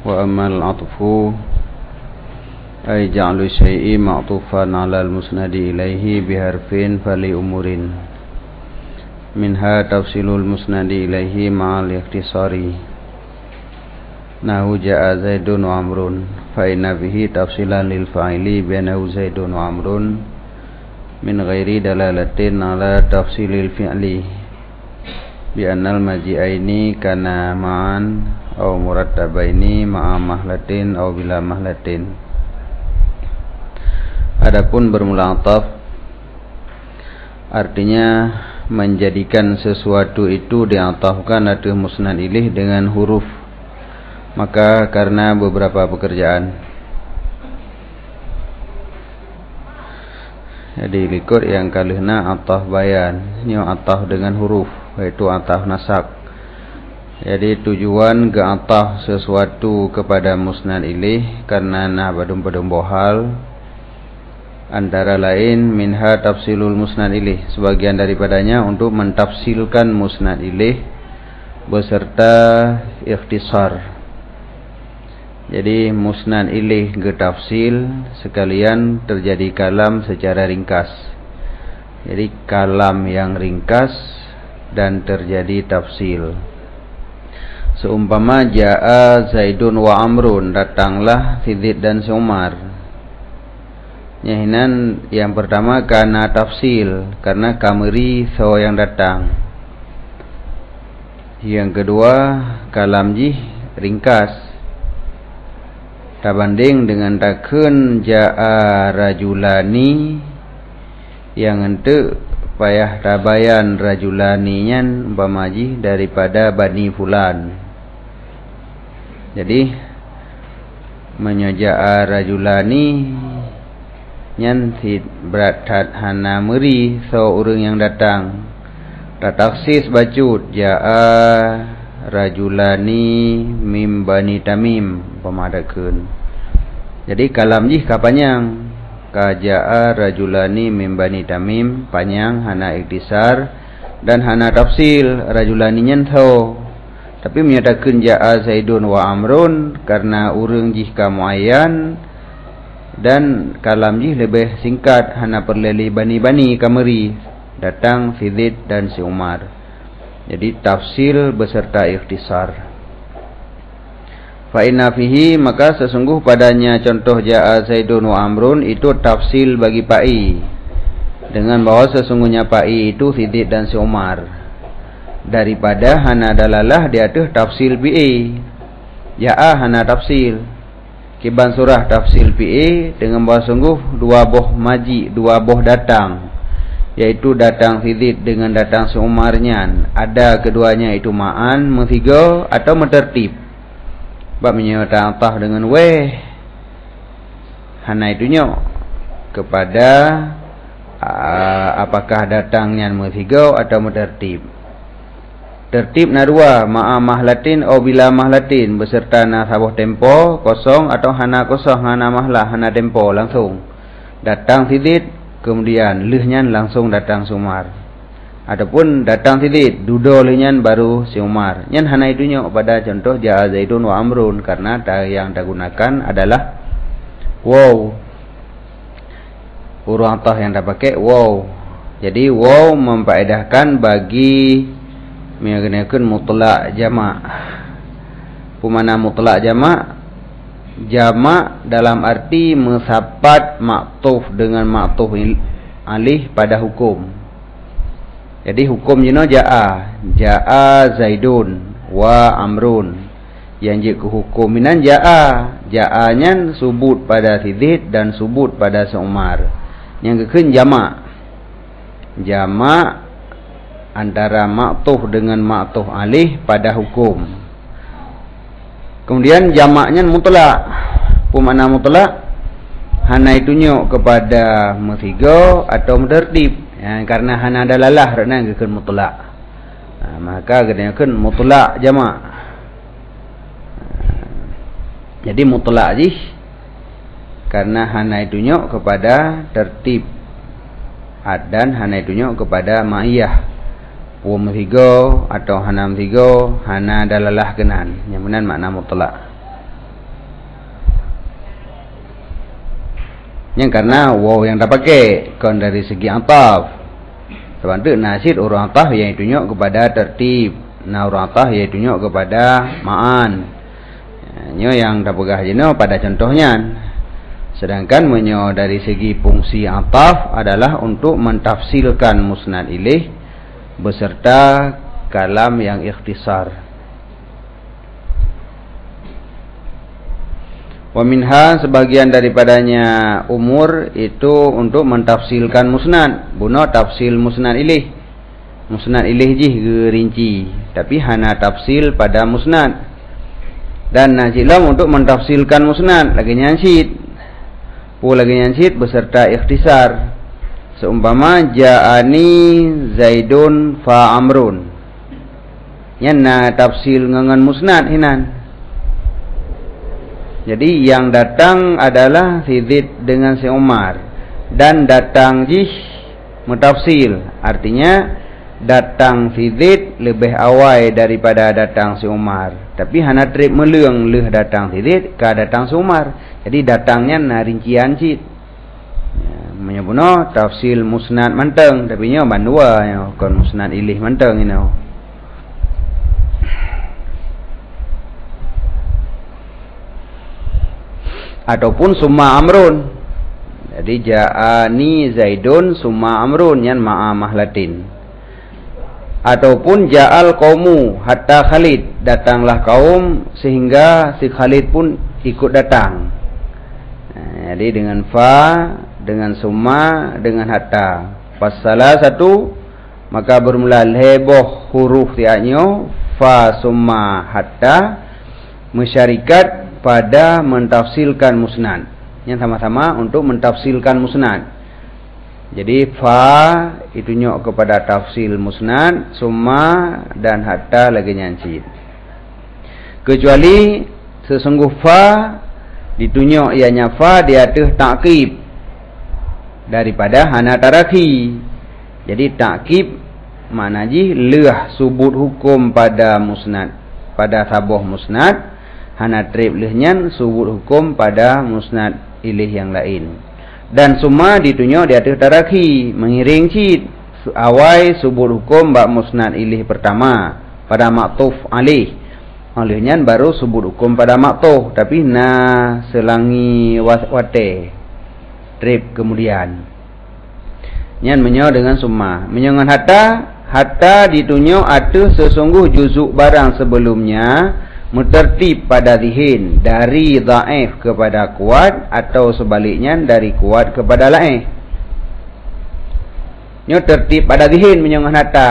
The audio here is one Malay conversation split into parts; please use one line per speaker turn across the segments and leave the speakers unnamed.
وأما العطف أي جعل الشيء معطوفا على المسند إليه بحرف فلأمور منها تفصيل المسند إليه مع الاختصار نحو جاء زيد وعمر فإن فيه تفصيلا للفاعل بأنه زيد وعمر من غير دلالة على تفصيل الفعل بأن المجيئين كانا معا أو مرتبين مع مهلة أو بلا مهلة. Adapun bermula ataf artinya menjadikan sesuatu itu diatafkan atas musnad ilaih dengan huruf, maka karena beberapa pekerjaan. Jadi likut yang kalihna ataf bayan, nyo ataf dengan huruf, yaitu ataf nasab. Jadi tujuan ke ataf sesuatu kepada musnad ilaih karena nah badum bohal, antara lain minha tafsilul musnad ilaih, sebagian daripadanya untuk mentafsilkan musnad ilaih beserta ikhtisar. Jadi musnad ilaih getafsil sekalian terjadi kalam secara ringkas. Jadi kalam yang ringkas dan terjadi tafsil. Seumpama jaa Zaidun wa Amrun, datanglah Zaid dan Umar. Nyahinan yang pertama karena tafsil, karena kameri so yang datang. Yang kedua kalam jih ringkas. Tabanding dengan takun jaa rajulani yang ente payah tabayan rajulani nyan umpamaji daripada bani fulan. Jadi menyoja'a rajulani nyan berat hana meri so urang yang datang. Tataksis bacut ja'a rajulani mim bani tamim pemadakeun. Jadi kalam jih kapanjang ka ja'a rajulani mim bani tamim panjang hana iktisar dan hana tafsil rajulani nyan tho. Tapi menyatakan ja'a Zaidun wa Amrun karena urang jih ka muayyan dan kalam jih lebih singkat hana perleli bani-bani kameri datang si Zaid dan si Umar. Jadi tafsil beserta ikhtisar. Fa inna fihi, maka sesungguh padanya contoh ja'a Zaidun wa Amrun itu tafsil bagi Pa'i, dengan bahwa sesungguhnya Pa'i itu si Zaid dan si Umar, daripada hana dalalah di atas tafsil PA. Ja'a hana tafsil kiban surah tafsil PA dengan bahwa sungguh dua boh maji, dua boh datang, yaitu datang si Zaid dengan datang si Umarnya. Ada keduanya itu ma'an, mengtiga atau mentertib. Bab menyatakan atah dengan weh hana itunya kepada apakah datangnya mengtiga atau mentertib. Tertib narua ma'a mahlatin atau bila mahlatin, beserta nasabuh tempo kosong atau hana kosong, hana mahlah, hana tempo langsung. Datang si Zaid kemudian lehnya langsung datang si Umar. Adapun datang si Zaid duduk lehnya baru si Umar. Nyan hana itunya pada contoh ja'a Zaidun wa Amrun, karena yang digunakan adalah waw. Huruf ataf yang dah pakai waw. Jadi waw memfaedahkan bagi menggunakan mutlak jamak. Pemana mutlak jamak? Jamak dalam arti mensapat maktuf dengan maktuf alih pada hukum. Jadi hukum jino ja'a Zaidun wa Amrun. Yang je hukuminan ja'anya subut pada si Zaid dan subut pada si Umar. Yang kekun jamak antara maktuf dengan maktuf alih pada hukum. Kemudian jamaknya mutlak. Pemana mutlak? Hana itunya kepada mutiga atau mentertib. Ya, karena hana dalalah kerana kekun mutlak. Maka kekun mutlak jamak. Jadi mutlak jih karena hana itunya kepada tertib. Dan hana itunya kepada ma'iyah. Mutiga atau hana mutiga, hana dalalah kenan. Yang benar makna mutlak. Yang karena waw yang dah pakai kon dari segi ataf. Sebab tu nasid urang ataf yang tunjuk kepada tertib. Urang ataf yang tunjuk kepada ma'an. Nyo yang dah pegah jeno pada contohnya. Sedangkan menyo dari segi fungsi ataf adalah untuk mentafsilkan musnad ilaih beserta kalam yang ikhtisar. Wa minha sebagian daripadanya umur itu untuk mentafsilkan musnad. Buno tafsil musnad ilaih. Musnad ilaih jih gerinci, tapi hana tafsil pada musnad. Dan najilam untuk mentafsilkan musnad lagi nyansid. Lagi nyansid beserta ikhtisar. Seumpama ja'ani Zaidun fa Amrun. Yan tafsil ngangan musnad hinan. Jadi yang datang adalah si Zaid dengan si Umar. Dan datang jih mutafsil. Artinya datang si Zaid lebih awal daripada datang si Umar. Tapi hana trip meleng leh datang si Zaid ke datang si Umar. Jadi datangnya rincian cid. Menyebuno tafsil musnad manteng. Tapi nyo bandua kon musnad ilih manteng ini. Ataupun summa amrun. Jadi ja'ani Zaidun summa amrun yan ma'amah latin. Ataupun ja'al qaumu hatta Khalid, datanglah kaum sehingga si Khalid pun ikut datang. Jadi dengan fa, dengan summa, dengan hatta. Pas salah satu maka bermula heboh huruf tiaknya fa summa hatta masyarikat pada mentafsilkan musnad. Yang sama-sama untuk mentafsilkan musnad. Jadi fa itu nyok kepada tafsil musnad, summa dan hatta lagi nyancid. Kecuali sesungguh fa ditunjuk ianya fa di atas ta'kib daripada hana taraki. Jadi ta'kib makna ji leh subut hukum pada musnad, pada sabuh musnad. Hana trib lehnya subut hukum pada musnad ilih yang lain. Dan summa ditunjuk di atas taraki, mengiring cid awal subut hukum bak musnad ilih pertama pada maktuf alih. Olehnya baru subut hukum pada maktuf, tapi selangi wate trib kemudian. Nyan menyo dengan summa, menyo dengan hatta ditunjuk atas sesungguh juzuk barang sebelumnya mutertib pada zihin dari dhaif kepada kuat atau sebaliknya dari kuat kepada laif. Nyo tertib pada zihin menyangan hatta.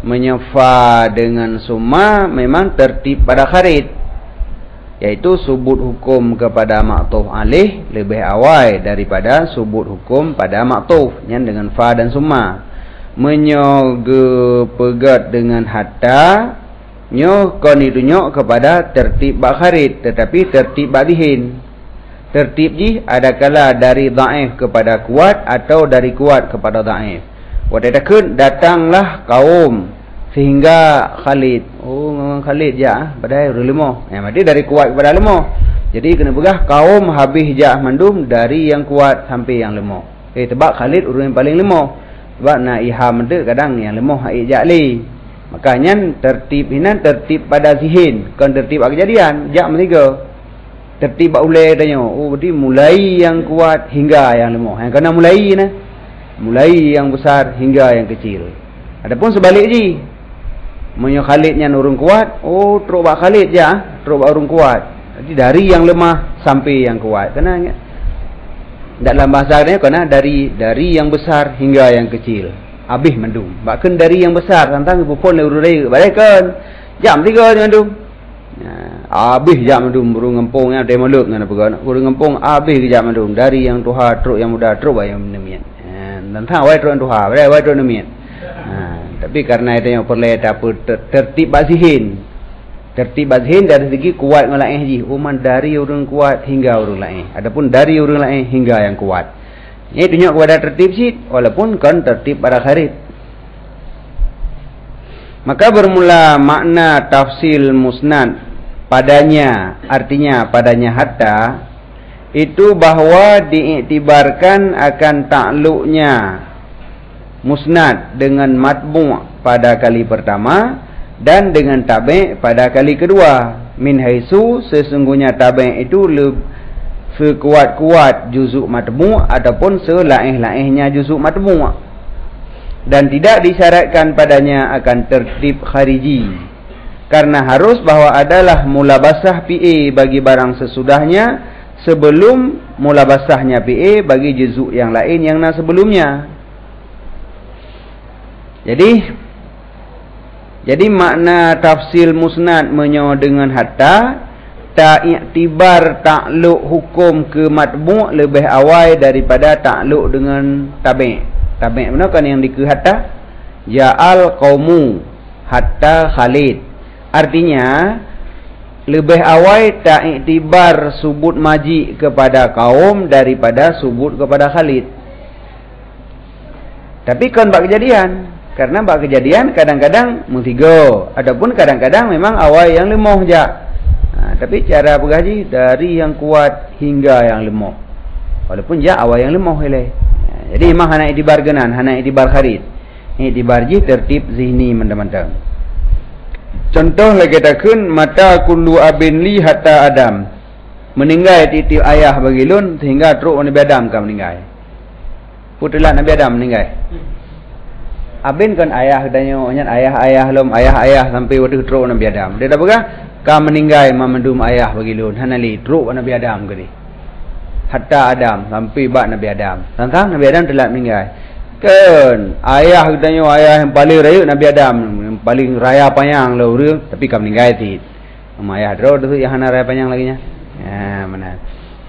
Menyefa dengan summa memang tertib pada kharid, yaitu subut hukum kepada maktuf alih lebih awal daripada subut hukum pada maktuf yang dengan fa dan summa. Menyoge pegat dengan hatta nyo kon ditunjuk kepada tertib bak kharid, tetapi tertib bak zihin. Tertib ji adakala dari dhaif kepada kuat atau dari kuat kepada dhaif. Wadadakun datanglah kaum sehingga Khalid. Oh memang Khalid ja badai lemah. Berarti dari kuat kepada lemah. Jadi kena pegah kaum habis jah mandum dari yang kuat sampai yang lemah. Tebak Khalid urang yang paling lemah. Sebab nak iham tu kadang yang lemah ai jak li. Makanya tertib ini tertib pada zihin, kan tertib kejadian. Jak mestiga tertib ulai tanya. Oh berarti mulai yang kuat hingga yang lemah. Yang kena mulai nah. Mulai yang besar hingga yang kecil. Adapun sebalik ji. Menyo Khalidnya urang kuat, oh teruk bak Khalid ja, teruk bak urang kuat. Jadi dari yang lemah sampai yang kuat. Kena ingat. Dalam bahasa dia kena dari yang besar hingga yang kecil. Habis mendung. Bahkan dari yang besar tentang bupon le urang balikan. Jam 3 mendung. Habis jam mendung burung ngempung yang demo luk ngana pegan. Burung ngempung habis jam mendung dari yang tuha truk yang muda truk yang nemian. Dan tang wai truk tuha, wai truk nemian. Tapi karena itu yang perlu apa tertib bazihin. Tertib bazihin dari segi kuat dengan lain ji. Uman dari orang kuat hingga orang lain. Adapun dari orang lain hingga yang kuat. Ini tunjuk kepada tertib sih, walaupun kan tertib pada kharid. Maka bermula makna tafsil musnad padanya, artinya padanya hatta itu bahawa diiktibarkan akan takluknya musnad dengan matbu' pada kali pertama dan dengan tabi' pada kali kedua. Min haisu sesungguhnya tabi' itu sekuat-kuat juzuk matbu' ataupun selaih-laihnya juzuk matbu', dan tidak disyaratkan padanya akan tertib khariji, karena harus bahawa adalah mulabasah PA bagi barang sesudahnya sebelum mulabasahnya PA bagi juzuk yang lain yang sebelumnya. Jadi makna tafsil musnad menyo dengan hatta tak iktibar takluk hukum ke matbu' lebih awal daripada takluk dengan tabi'. Tabi' benar kan yang ke hatta? Ja'al qaumu hatta Khalid. Artinya lebih awal tak iktibar subut maji kepada kaum daripada subut kepada Khalid. Tapi kan bak kejadian, karena bak kejadian kadang-kadang mutiga, adapun kadang-kadang memang awal yang lemah je. Tapi cara bergaji dari yang kuat hingga yang lemah, walaupun je awal yang lemah helai. Jadi memang hana iktibar genan, hana iktibar Khalid. Iktibar ji tertib zihni mentang-mentang. Contoh lagi takun mata kullu abin li hatta Adam. Meninggal titip ayah bagi lun sehingga teruk Nabi Adam kan meninggal. Putera Nabi Adam meninggal. Abin kan ayah katanya nyat ayah lom ayah sampai waktu teruk Nabi Adam. Dia dah berkah kan meninggal memendum ayah bagi lun hanali teruk Nabi Adam kali. Hatta Adam sampai bak Nabi Adam. Tentang Nabi Adam telah meninggal. Kan ayah katanya ayah yang paling raya Nabi Adam, yang paling raya panjang lah orang, tapi kamu meninggal ti. Ayah terus tu yang hana raya panjang lagi nya. Ya benar.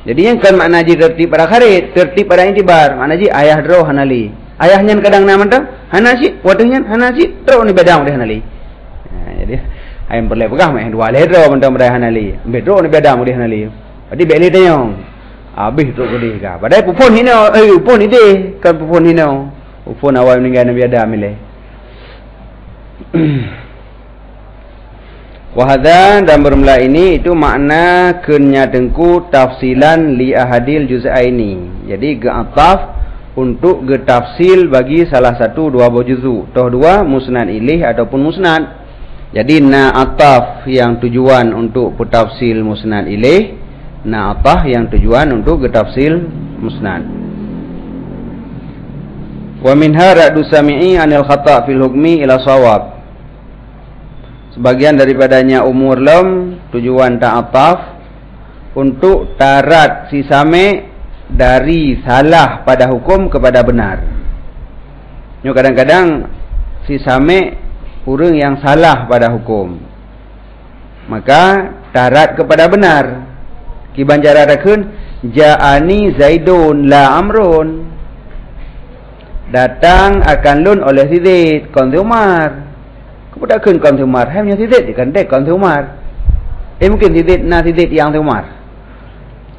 Jadi yang kan makna ji tertib pada Khalid, tertib pada intibar. Makna ji ayah terus hanali. Ayahnya kadang nama tu hana si, wadahnya hana si terus Nabi Adam dia hanali. Jadi ayam perlu pegah mah dua lehro mentang mereka hanali. Betro Nabi Adam dia hanali. Jadi beli tanya. Habis terus dia kah. Padahal pupun hina, pupun ide kan pupun hina. Upun awal meninggal Nabi Adam milih. Wahada dan bermula ini itu makna kenya dengku tafsilan li ahadil juz'aini. Jadi ge'ataf untuk getafsil bagi salah satu dua buah juzuk. Toh dua musnad ilih ataupun musnad. Jadi na'ataf yang tujuan untuk petafsil musnad ilih, na'ataf yang tujuan untuk getafsil musnad. Wa minha ra'du sami'i anil khata' fil hukmi ila shawab. Sebagian daripadanya umur lam tujuan ta'ataf untuk tarat si sami' dari salah pada hukum kepada benar. Nyo kadang-kadang si sami' orang yang salah pada hukum, maka tarat kepada benar. Kiban cara rakun ja'ani Zaidun la Amrun. Datang akan lun oleh Zaid kon Umar. Kepada kun kon Umar, hanya Zaid kan dek kon Umar. Mungkin Zaid na Zaid yang Umar.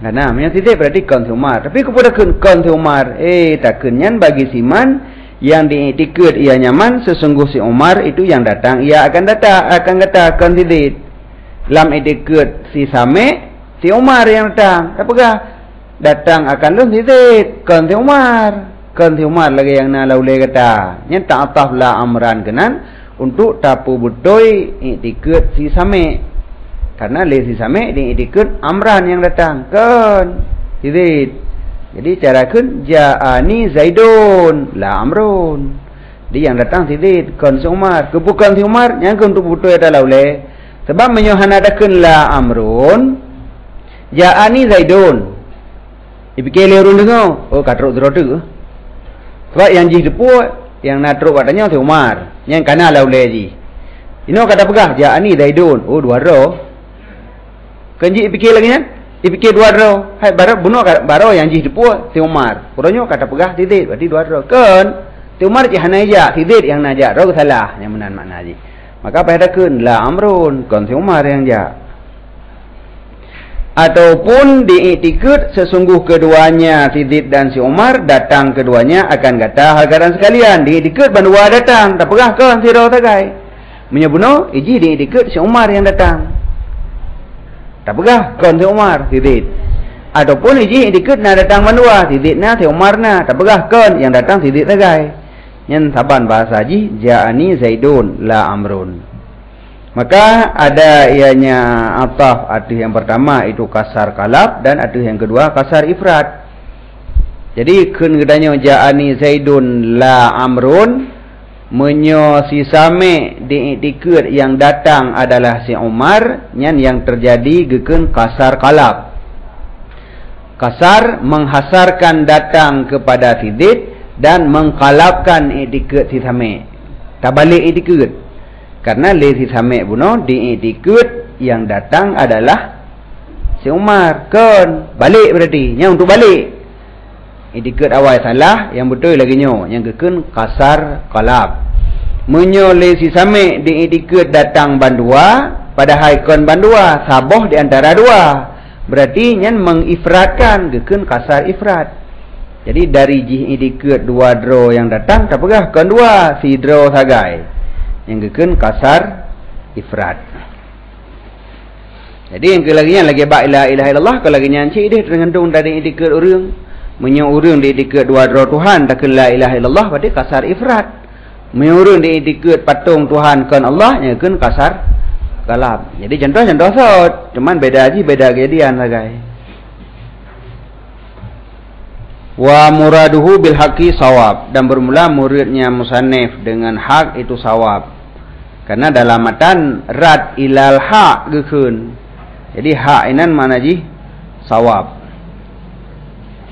Karena hanya Zaid berarti kon Umar. Tapi kepada kun kon Umar, tak kunyan bagi siman yang diiktikad ia nyaman sesungguh si Umar itu yang datang, ia akan kata kon Zaid. Lam iktikad si Sami, si Umar yang datang. Apakah datang akan lun Zaid kon Umar. Kan Umar lagi yang na laulai kata nya ta'ataf la amran kenan untuk tapu butoi iktikad si Sami, karena le si Sami di iktikad amran yang datang kan Zaid. Jadi cara kun ja'ani Zaidun la Amrun, dia yang datang si Zaid kan si Umar. Kebukan si Umar yang kun untuk butoi ada laulai sebab menyohan ada kun la Amrun ja'ani Zaidun dipikir lerun dengar oh katruk terotu. Sebab yang jih deput yang natruk katanya si Umar, yang kana laulai ji. Ino kata pegah ja'ani Zaidun. Oh dua ro. Kanji fikir lagi kan? Dipikir dua ro. Hai baru bunuh baru yang jih deput si Umar. Puranyo kata pegah Zaid berarti dua ro. Kan si Umar ji hanaja, Zaid yang naja. Ro salah yang benar makna ji. Maka pada kun la Amrun kon si Umar yang ja. Ataupun diiktikad sesungguh keduanya si Zaid dan si Umar datang keduanya akan kata hagaran sekalian diiktikad bandua datang tak pegah kan si ro tagai menyebuno iji diiktikad si Umar yang datang tak pegah kan si Umar si Zaid Ataupun iji dikit na datang mandua, titik na si Umar na, tak pegah kan yang datang titik tagai. Yang saban bahasa ji, ja'ani Zaidun la Amrun. Maka ada ianya ataf arti yang pertama itu kasar kalab dan arti yang kedua kasar ifrat. Jadi kun gedanya ja'ani Zaidun la Amrun, menyo si same diikut yang datang adalah si Umar, yang terjadi gekun kasar kalab. Kasar menghasarkan datang kepada sidid dan mengkalabkan itikut si same. Tak balik itikut. Karena le si same buno diikut yang datang adalah si Umar. Kan balik berarti. Yang untuk balik. Itikut awal salah, yang betul lagi nyo. Yang gekun kasar kalab. Menyo le si same diikut datang bandua, padahal kon bandua saboh di antara dua. Berarti yang mengifratkan gekun kasar ifrat. Jadi dari jih dikut dua draw yang datang tak pegah kan dua si draw sagai. Yang gekun kasar ifrat. Jadi yang kelagian lagi ba ilaha illallah kalau lagi nyanci dia tergantung dari dikut urang. Menyo urang di dikut dua draw Tuhan tak la ilaha illallah berarti kasar ifrat. Menyo urang di dikut patung Tuhan kan Allah yang gekun kasar kalab. Jadi contoh-contoh sot, cuman beda aja, beda kejadian lah guys. Wa muraduhu bil haqi sawab, dan bermula muridnya musannif dengan hak itu sawab. Karena dalam matan rad ilal haq gekun. Jadi hak inan mana ji? Sawab.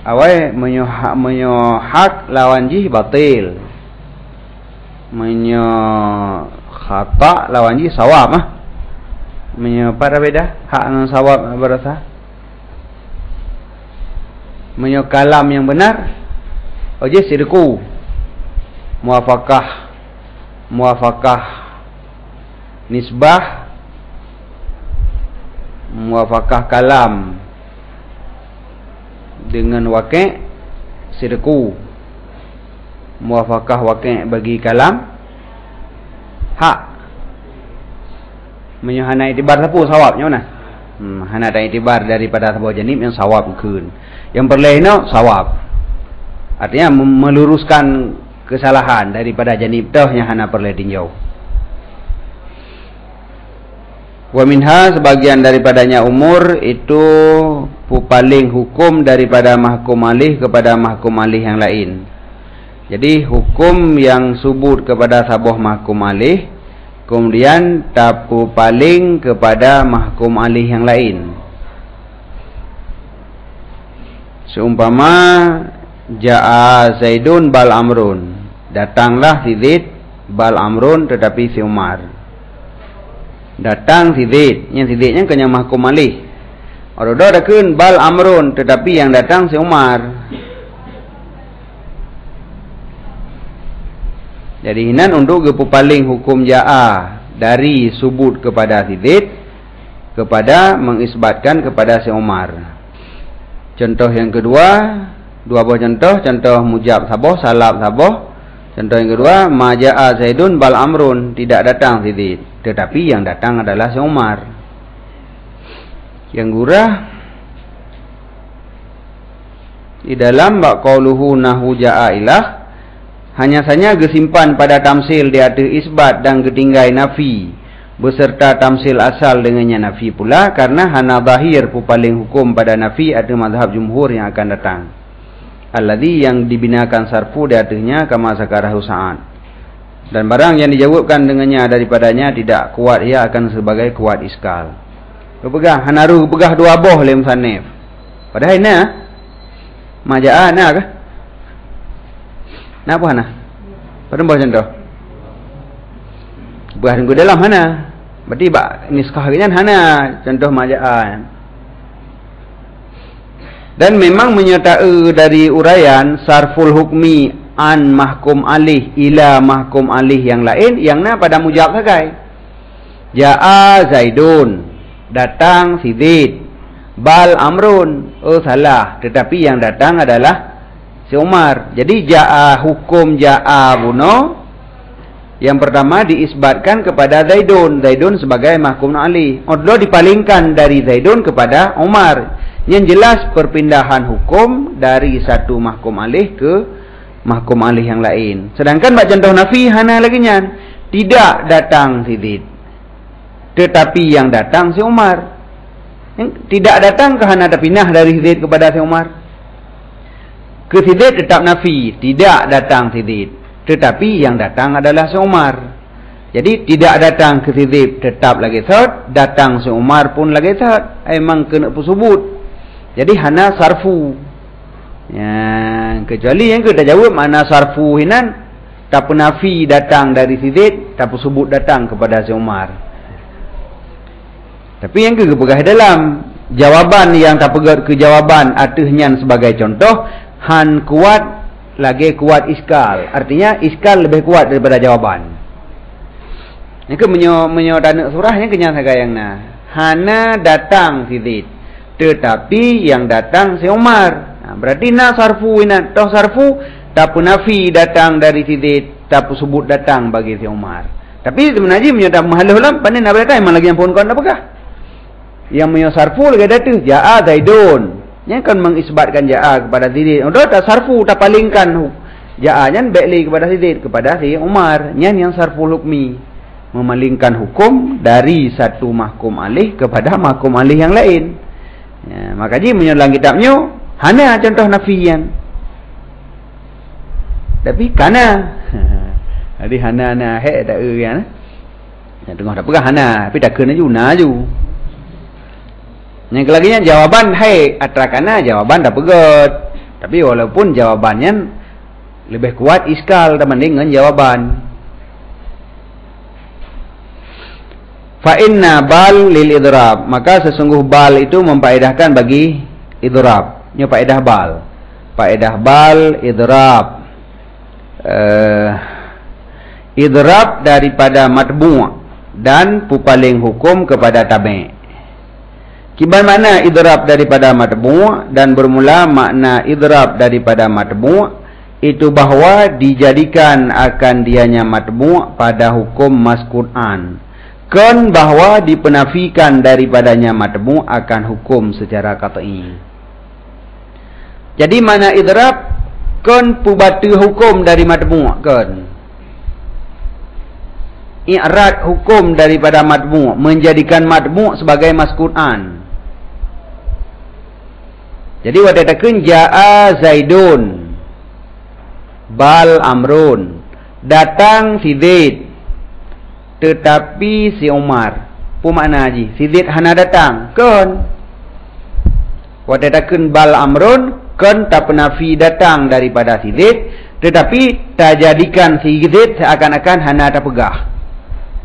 Awai menyo hak lawan ji batil. Menyo khata lawan ji sawab mah. Pada beda hak dengan sawab berasa. Menyo kalam yang benar oje sirku muafakah nisbah muafakah kalam dengan waqi' sirku muafakah waqi' bagi kalam hak. Menyuhana itibar sapu sawabnya mana? Hana ada itibar daripada sebuah janib yang sawab kun. Yang perlahan sawab. Artinya meluruskan kesalahan daripada janib dah yang hana perlahan tinjau. Wa minha sebagian daripadanya umur itu paling hukum daripada mahkum alih kepada mahkum alih yang lain. Jadi hukum yang subut kepada sabuh mahkum alih, kemudian tapu paling kepada mahkum alih yang lain. Seumpama ja'a Zaidun bal Amrun, datanglah si Zaid bal Amrun tetapi si Umar. Datang si Zaid, yang si Zaidnya kenyang mahkum alih. Orang-orang dakun bal Amrun tetapi yang datang si Umar. Jadi hinan untuk paling hukum ja'a dari subut kepada si Zaid kepada mengisbatkan kepada si Umar. Contoh yang kedua, dua buah contoh mujab saboh, salab saboh. Contoh yang kedua, ma ja'a Zaidun bal Amrun, tidak datang si Zaid, tetapi yang datang adalah si Umar. Yang gurah di dalam bab qauluhu nahu ja'a ilah hanya saja gesimpan pada tamsil di ada isbat dan getinggai nafi beserta tamsil asal dengannya nafi pula, karena hana zahir paling hukum pada nafi ada mazhab jumhur yang akan datang. Alladhi yang dibinakan sarfu di atasnya kama zakarahu Sa'ad. Dan barang yang dijawabkan dengannya daripadanya tidak kuat, ia akan sebagai kuat iskal. Pegang hanaru pegah dua boh lem sanif. Padahal ini majaa na kah? Napa hana? Pada buah contoh. Buah tunggu dalam hana. Berarti bak niskah kan hana contoh majaan. Dan memang menyertai dari uraian sarful hukmi an mahkum alih ila mahkum alih yang lain yang na pada mujab sagai. Ja'a Zaidun, datang si Zaid. Bal Amrun, oh salah, tetapi yang datang adalah si Umar. Jadi ja'a hukum ja'a buno yang pertama diisbatkan kepada Zaidun. Zaidun sebagai mahkum alih. Odlo dipalingkan dari Zaidun kepada Umar. Yang jelas perpindahan hukum dari satu mahkum alih ke mahkum alih yang lain. Sedangkan bak contoh nafi hana lagi nyan, tidak datang Sidid, tetapi yang datang si Umar. Yang tidak datang ke hana terpindah dari Sidid kepada si Umar. Ke Sidid tetap nafi, tidak datang Sidid, tetapi yang datang adalah si Umar. Jadi tidak datang ke Sidid tetap lagi third, datang si Umar pun lagi third. Memang kena pusubut. Jadi hana sarfu. Ya, kecuali yang kita jawab mana sarfu hinan, tak nafi datang dari Sidid, tak sebut datang kepada si Umar. Tapi yang kita pegah dalam jawaban yang tak pegat ke jawaban atuhnya sebagai contoh, han kuat lagi kuat iskal. Artinya iskal lebih kuat daripada jawaban. Yang ke menyo dana surahnya kenyang sagayangna. Hana datang Sidid, tetapi yang datang si Umar. Berarti na sarfu ina toh sarfu tak nafi datang dari Sidid, tak sebut datang bagi si Umar. Tapi sebenarnya menyodak mahaluh lam panen nak datang memang lagi yang pun kau nak pegah. Yang menyo sarfu lagi datang jaa Zaidun. Yang kan mengisbatkan jaa kepada Sidid. Udah tak sarfu tak palingkan jaa nya beli kepada Sidid kepada si Umar. Yang sarfu hukmi, memalingkan hukum dari satu mahkum alih kepada mahkum alih yang lain. Ya, makanya menyolang kitabnya hana contoh nafian. Tapi kana. Jadi hana he tak kan. Yang tengah tak pegah hana, tapi tak kena ju na ju. Yang kelaginya jawaban hai atrakana jawaban tak pegat. Tapi walaupun jawabannya lebih kuat iskal dibanding dengan jawaban. Fa inna bal lil idrab, maka sesungguh bal itu memfaedahkan bagi idrab. Ini faedah bal. Faedah bal idrab. Idrab daripada matbu' dan pupaling hukum kepada tabi'. Kiban makna idrab daripada matbu' dan bermula makna idrab daripada matbu' itu bahawa dijadikan akan dianya matbu' pada hukum maskur'an. Kan bahawa dipenafikan daripadanya matbu' akan hukum secara qat'i. Jadi mana idrab kan pubatu hukum dari matbu' kan. I'rad hukum daripada matbu' menjadikan matbu' sebagai maskur'an. Jadi wadatakeun jaa Zaidun bal Amrun, datang Sidid tetapi si Umar. Apa makna haji? Sidid hana datang kan. Wadatakeun bal Amrun kan tak penafi datang daripada Sidid, tetapi tak jadikan Sidid seakan-akan hana tak pegah.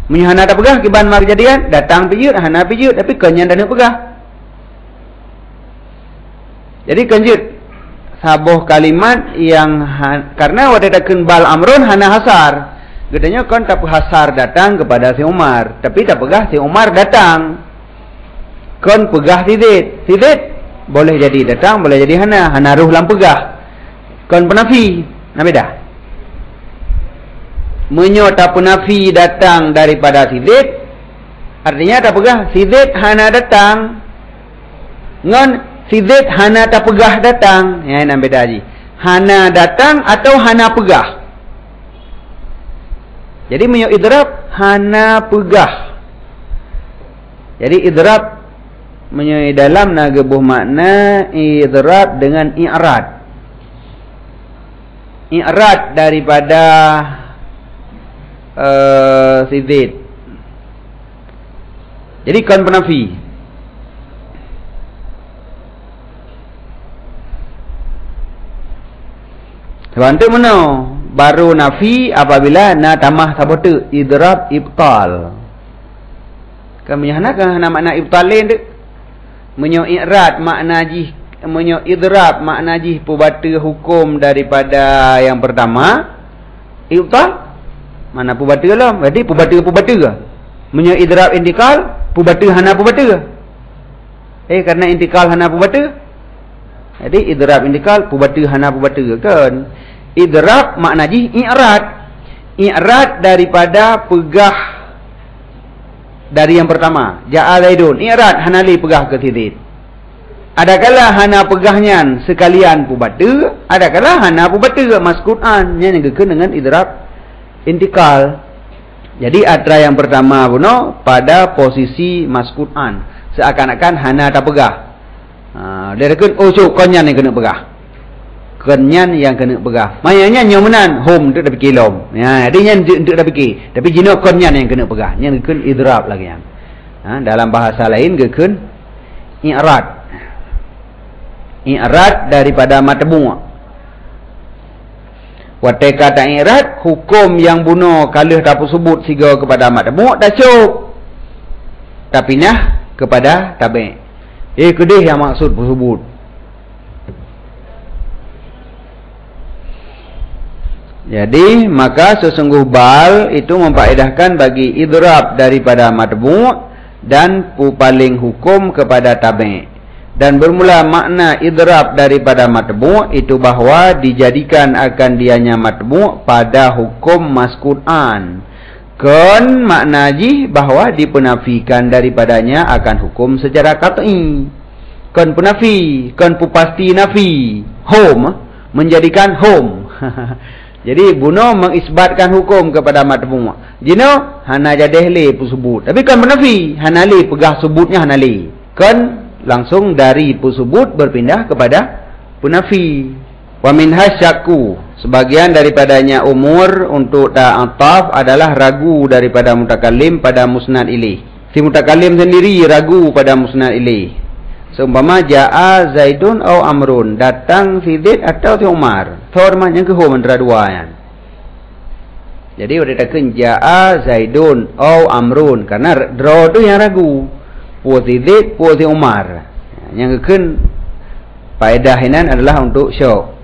Punya hana tak pegah kiban mar jadian datang pijut hana pijut, tapi kenyan tak pegah. Jadi kenjut sabuh kalimat yang karena wadatakeun bal Amrun hana hasar. Gedenya kan tak hasar datang kepada si Umar, tapi tak pegah si Umar datang. Kan pegah Sidid. Sidid boleh jadi datang, boleh jadi hana ruh lam pegah. Kan penafi, nak beda. Menyo tak penafi datang daripada Sidid, artinya tak pegah. Sidid hana datang. Ngon Sidid hana tak pegah datang. Ya, nak beda haji. Hana datang atau hana pegah. Jadi menyo idrab hana pegah. Jadi idrab menyo dalam nagebuh makna idrab dengan i'rad. I'rad daripada Sidid. Jadi kan penafi. Sebab tu mana? Baru nafi apabila na tamah sabotu idrab ibtal. Kami hana kan hana makna ibtal lain dek. Menyo i'rad makna jih, menyo idrab makna jih pubatu hukum daripada yang pertama. Ibtal mana pubatu lah? Berarti pubatu ke? Menyo idrab intikal pubatu hana pubatu ke? Karena intikal hana pubatu. Jadi idrab intikal pubatu hana pubatu ke kan? Idrab makna jih i'rad. I'rad daripada pegah dari yang pertama. Ja'a Zaidun. I'rad hanali pegah ke Sidid. Adakala hana pegahnya sekalian pu bata, adakala hana pu bata maskutan nya ngekeun dengan idrab intikal. Jadi atra yang pertama puno pada posisi maskutan, seakan-akan hana tak pegah. Dia keun so konyan yang kena pegah. Konyan yang kena pegah. Mayanya nyomenan hom untuk dapat kilom. Ya, dia nya untuk dapat ki. Tapi jino konyan yang kena pegah. Nya keun idrab lagi yang. Dalam bahasa lain keun i'rad. I'rad daripada matbu'. Watai kata i'rad, hukum yang bunuh kalih tak sebut siga kepada matbu' tak cukup. Tapi nah kepada tabi'. Kedih yang maksud sebut. Jadi maka sesungguh bal itu memfaedahkan bagi idrab daripada matbu' dan paling hukum kepada tabi'. Dan bermula makna idrab daripada matbu' itu bahawa dijadikan akan dianya matbu' pada hukum maskutan. Kon makna ji bahawa dipenafikan daripadanya akan hukum secara qat'i. Kon penafi, kon pasti nafi. Hom menjadikan hom. Jadi buno mengisbatkan hukum kepada matbu'. Jino hana jadeh le pusebut. Tapi kon penafi, hana le pegah sebutnya hana le. Kon langsung dari pusubut berpindah kepada penafi. Wa minha syakku, sebagian daripadanya umur untuk ta'ataf adalah ragu daripada mutakallim pada musnad ilaih. Si mutakallim sendiri ragu pada musnad ilaih. Seumpama ja'a Zaidun atau Amrun, datang si Zaid atau si Umar. Thorman yang kehum antara dua kan. Jadi udah dikatakan ja'a Zaidun atau Amrun, karena draw tu yang ragu. Puas si Zaid, puas si Umar. Yang kekan faedahinan adalah untuk syok.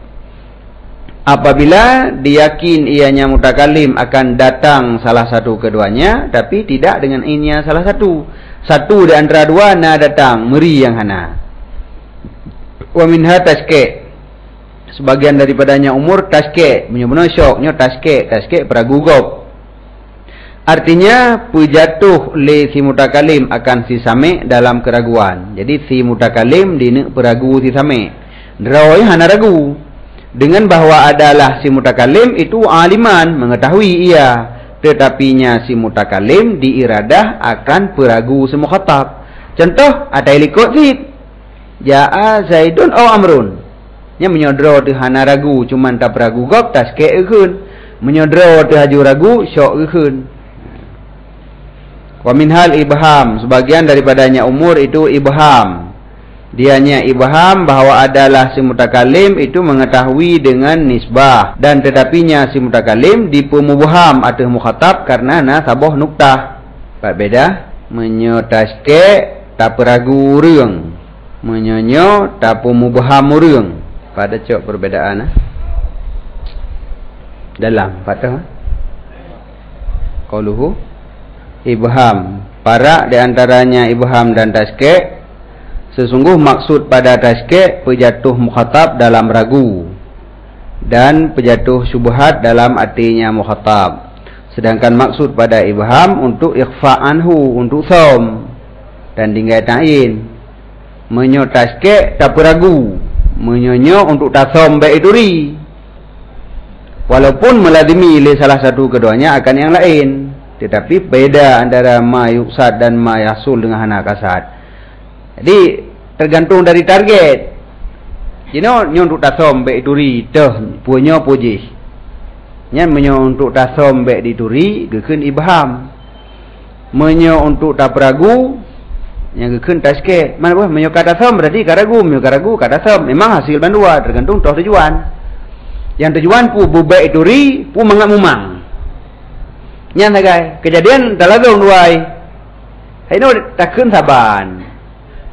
Apabila diyakin ianya mutakalim akan datang salah satu keduanya, tapi tidak dengan inya salah satu. Satu di antara dua na datang, meri yang hana. Wa minha taske. Sebagian daripadanya umur taske, benar-benar syoknya taske peragugob. Artinya pejatuh le si mutakalim akan si same dalam keraguan. Jadi si mutakalim dina peragu si same. Drawai hana ragu. Dengan bahawa adalah si mutakalim itu aliman, mengetahui ia. Tetapinya si mutakalim diiradah akan peragu si mukhatab. Contoh ada ikut zid. Ja'a Zaidun atau Amrun. Nya menyodro tu hana ragu, cuman tak peragu gop taske ekeun. Menyodro tu haju ragu syok ekeun. Wa minhal ibham, sebagian daripadanya umur itu ibham. Dianya ibham bahawa adalah si mutakalim itu mengetahui dengan nisbah, dan tetapinya si mutakalim dipemubham atau mukhatab karena nasabah nuktah. Beda menyotaske tak peragu reung, menyonyo tak pemubham reung. Pada cok perbedaan dalam patah qauluhu ibham, para di antaranya ibham dan taske. Sesungguh maksud pada taske pejatuh mukhatab dalam ragu dan pejatuh syubhat dalam artinya mukhatab. Sedangkan maksud pada ibham untuk ikhfa anhu, untuk som dan tinggal ta'in. Menyo taske tak peragu, menyonyo untuk tasom baiduri. Walaupun melazimi oleh salah satu keduanya akan yang lain, tetapi beda antara ma yuksad dan ma yasul dengan hana kasad. Jadi tergantung dari target. Jino nyo untuk tasom baik duri teh punya puji. Nyan menyo untuk tasom baik dituri gekeun ibham. Menyo untuk tak peragu yang gekeun taske. Mana boleh menyo kata tasom berarti karagu, menyo karagu kata tasom. Memang hasil bandua tergantung toh tujuan. Yang tujuan pu baik duri pu mangak-mumang. Nyan sagai kejadian daladong duai. Haino takkeun saban.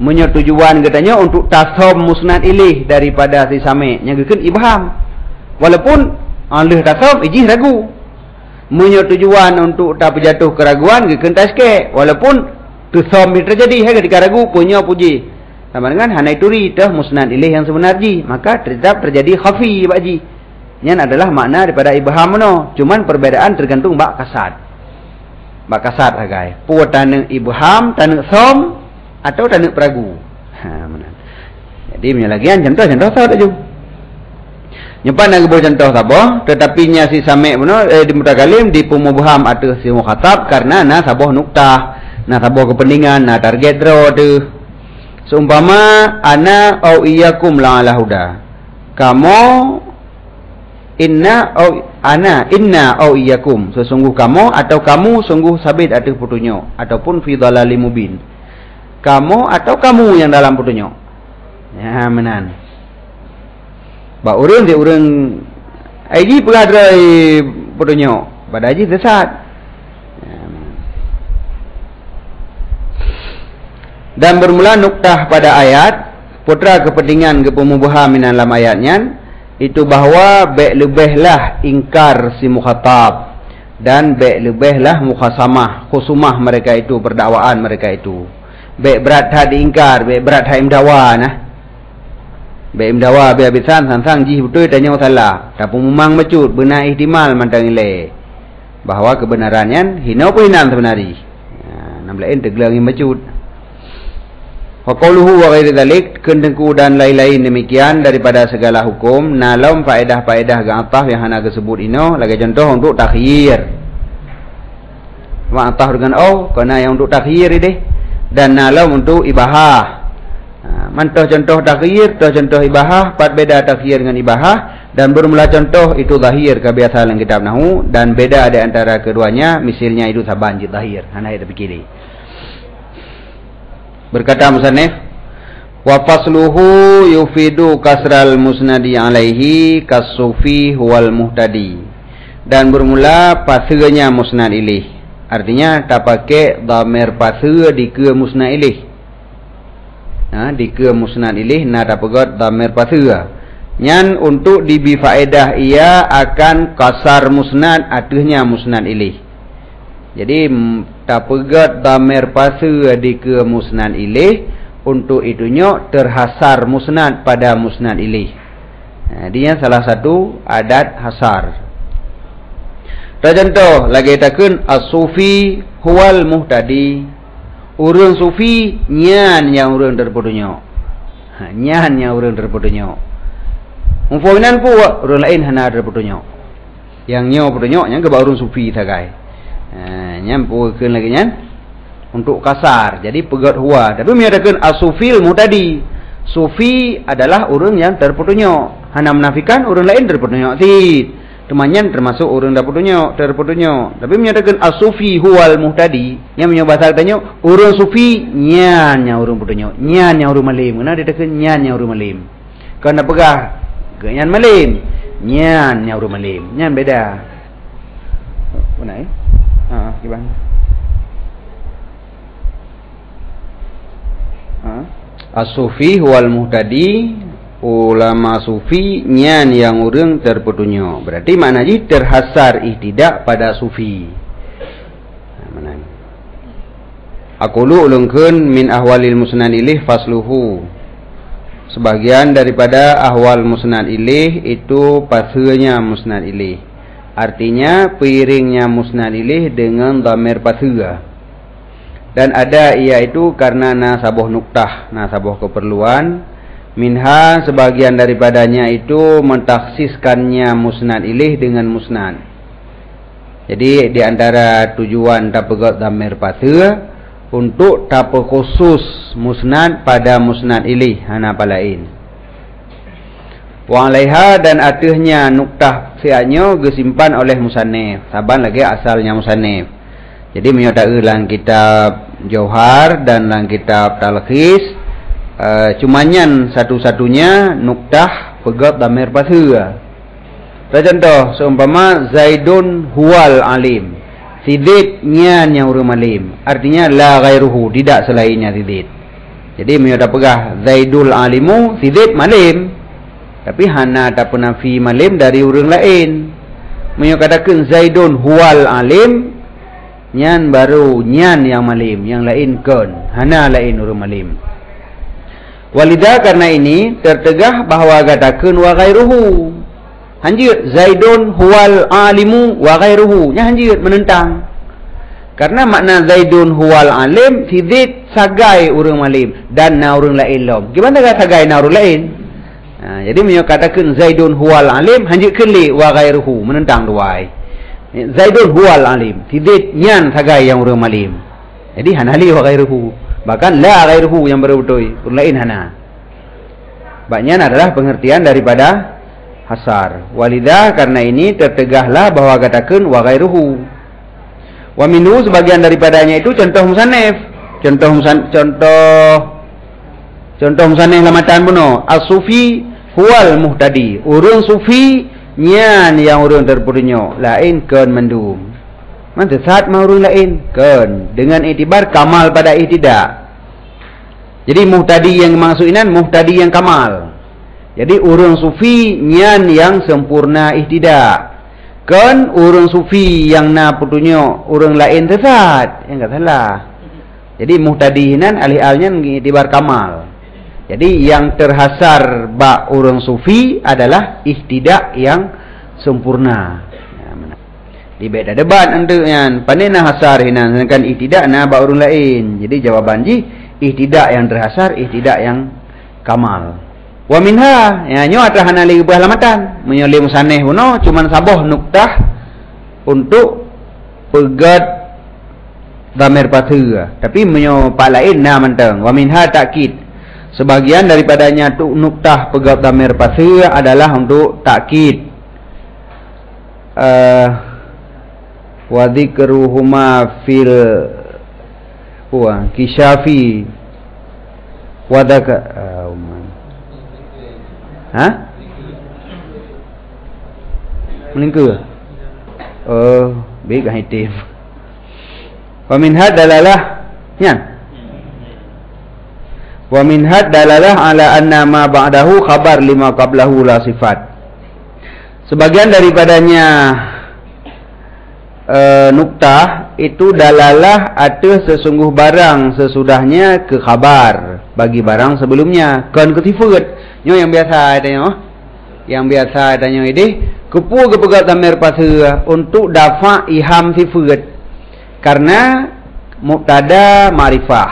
Menyetujuan katanya untuk tasom musnad ilih daripada si same yang gekeun ibham. Walaupun alih tasom ijih ragu. Menyetujuan untuk tak berjatuh keraguan gekeun taske. Walaupun tasom terjadi ketika ragu punya puji. Sama dengan hanai turi tah musnad ilih yang sebenarnya, maka tetap terjadi khafi baji. Yang adalah makna daripada ibham no. Cuman perbedaan tergantung bak kasad. Bak kasad agai. Pu taneng ibham, taneng som atau tanuk peragu. Jadi menyalagian contoh tahu tak ju. Nyepan nak buat contoh sabah, tetapi nya si sami' benar di mutakalim di pemubham atau si mukhatab karena na sabah nuktah, na sabah kepentingan, na target draw tu. Seumpama ana au iyyakum la ala huda. Kamu inna au iyyakum, sesungguh kamu atau kamu sungguh sabit atas petunjuk ataupun fi dhalalim mubin. Kamu atau kamu yang dalam petunjuk. Ya menan. Ba urang dia urang ai pegadrai petunjuk, pada haji sesat. Dan bermula nuktah pada ayat putra kepentingan ke pemubaham dalam ayatnya itu bahawa baik lebihlah ingkar si mukhatab dan baik lebihlah mukhasamah khusumah mereka itu, perdakwaan mereka itu. Baik berat had diingkar, baik berat had imdawa nah. Baik imdawa biar bisan sang jih betul tanya salah. Tapi memang mecut benar ihtimal mantang ile. Bahawa kebenarannya hina pun hinan sebenarnya. Nam lain teglang mecut. Wa qawluhu wa ghairi dzalik, kendengku dan lain-lain demikian daripada segala hukum nalam faedah-faedah ga'atah yang hana disebut ino lagi contoh untuk takhir. Wa atah dengan kerana yang untuk takhir ini dan nalam untuk ibahah. Mantah contoh takhir, contoh ibahah, pat beda takhir dengan ibahah dan bermula contoh itu zahir kebiasaan dalam kitab nahwu dan beda ada antara keduanya misalnya itu sabanji zahir. Hana ada fikiri. Berkata musannif, wa fasluhu yufidu kasral musnadi alaihi kasufi huwal muhtadi. Dan bermula pasirnya musnad ilih. Artinya tak pakai dhamir pasir di ke musnad ilih. Di ke musnad ilih na tak pegat dhamir pasir. Nyan untuk dibi faedah ia akan kasar musnad atusnya musnad ilih. Jadi tak pegat dhamir pasir di ke musnad ilih untuk itunya terhasar musnad pada musnad ilih. Dia salah satu adat hasar. Contoh lagi takun as-sufi huwal muhtadi. Urang sufi nyan yang urang terpetunjuk. Nyan yang urang terpetunjuk. Mufawwinan pun urang lain hana terpetunjuk. Yang nyo petunjuk yang ke urang sufi sagai. Nyampukan lagi nyan untuk kasar. Jadi pegat huwa. Tapi menyatakan as-sufil muhtadi. Sufi adalah orang yang terpetunjuk. Hana menafikan orang lain terpetunjuk. Temannya termasuk orang terpetunjuk. Tapi menyatakan as-sufi huwal muhtadi. Yang menyebut bahasa katanya orang sufi nyan yang orang petunjuk. Nyan yang orang malim. Kenapa dia katakan nyan yang orang malim? Kerana pegah nyan malim. Nyan yang orang malim. Nyan beda. Benar gimana? As-sufi huwal muhtadi, ulama sufi nyan yang urang terpetunjuk. Berarti maknanya terhasar ihtidak pada sufi. Aqulu ulungkeun min ahwalil musnad ilih fasluhu. Sebagian daripada ahwal musnad ilih itu pasirnya musnad ilih. Artinya piringnya musnad ilih dengan dhamir pasir. Dan ada iaitu karena nasabah nuktah, nasabah keperluan. Minha sebagian daripadanya itu mentaksiskannya musnad ilih dengan musnad. Jadi di antara tujuan tapegat dhamir pasir untuk tape khusus musnad pada musnad ilih hana palain. Wa alaiha dan atusnya nuktah sianya gesimpan oleh musannif. Saban lagi asalnya musannif. Jadi menyatakan dalam kitab Jauhar dan dalam kitab Talkhis cumanyan satu-satunya nuktah pegat dhamir pasir. Contoh seumpama Zaidun huwal alim. Si Zaid nyan yang urang alim. Artinya la ghairuhu, tidak selainnya si Zaid. Jadi menyatakan pegah Zaidul alimu, si Zaid malim. Tapi hana tak pernah fi malim dari orang lain. Menyatakan Zaidun huwal alim, nyan baru nyan yang malim, yang lain kan hana lain orang malim. Walidah karena ini tertegah bahawa katakan wa ghairuhu. Hanjir Zaidun huwal alimu wa ghairuhu. Nya hanjir menentang. Karena makna Zaidun huwal alim, si Zaid sagai urang malim dan na urang lain lom. Gimana ka sagai na urang lain? Jadi menyo katakan Zaidun huwal alim hanjikeun li wa ghairuhu menentang duai. Zaidun huwal alim, tidak nyan sagai yang urang malim. Jadi hanali wa ghairuhu. Bahkan la ghairuhu yang betul-betul urang lain hana. Baknya adalah pengertian daripada hasar. Walidah karena ini tertegahlah bahwa katakan wa ghairuhu. Wa minhu sebagian daripadanya itu contoh musannif. Contoh musannif lamatan buno. As-sufi huwal muhtadi. Urang sufi nyan yang urang terperinyo. Lain keun mendum. Man sesat mah urang lain keun dengan itibar kamal pada ihtidak. Jadi muhtadi yang maksudnya muhtadi yang kamal. Jadi urang sufi nyan yang sempurna ihtidak. Kan urang sufi yang na putunyo urang lain sesat, yang enggak salah. Jadi muhtadihinan alih-alihnya itibar kamal. Jadi yang terhasar ba urang sufi adalah ihtidak yang sempurna. Di beda debat antunya, panena hasar hinan sedangkan ihtidak na ba urang lain. Jadi jawaban ji ihtidak yang terhasar, ihtidak yang kamal. Wa minha ya nyo atrahana li ubah lamatan menyoli musaneh uno cuman saboh nuktah untuk pegat dhamir patha tapi menyo pak lain na menteng. Wa minha takkid sebagian daripadanya tu nuktah pegat dhamir patha adalah untuk takkid wa dzikruhuma fil kisyafi wa melingkar. Baik hitim. Wa min had dalalah nya. Wa min had dalalah ala anna ma ba'dahu khabar lima qablahu la sifat. Sebagian daripadanya nuktah itu dalalah atas sesungguh barang sesudahnya ke khabar bagi barang sebelumnya. Kan ketifat nyo yang biasa tanya, yang biasa tanya ini kepu kepegat dhamir patha untuk dafa iham sifat karena mubtada ma'rifah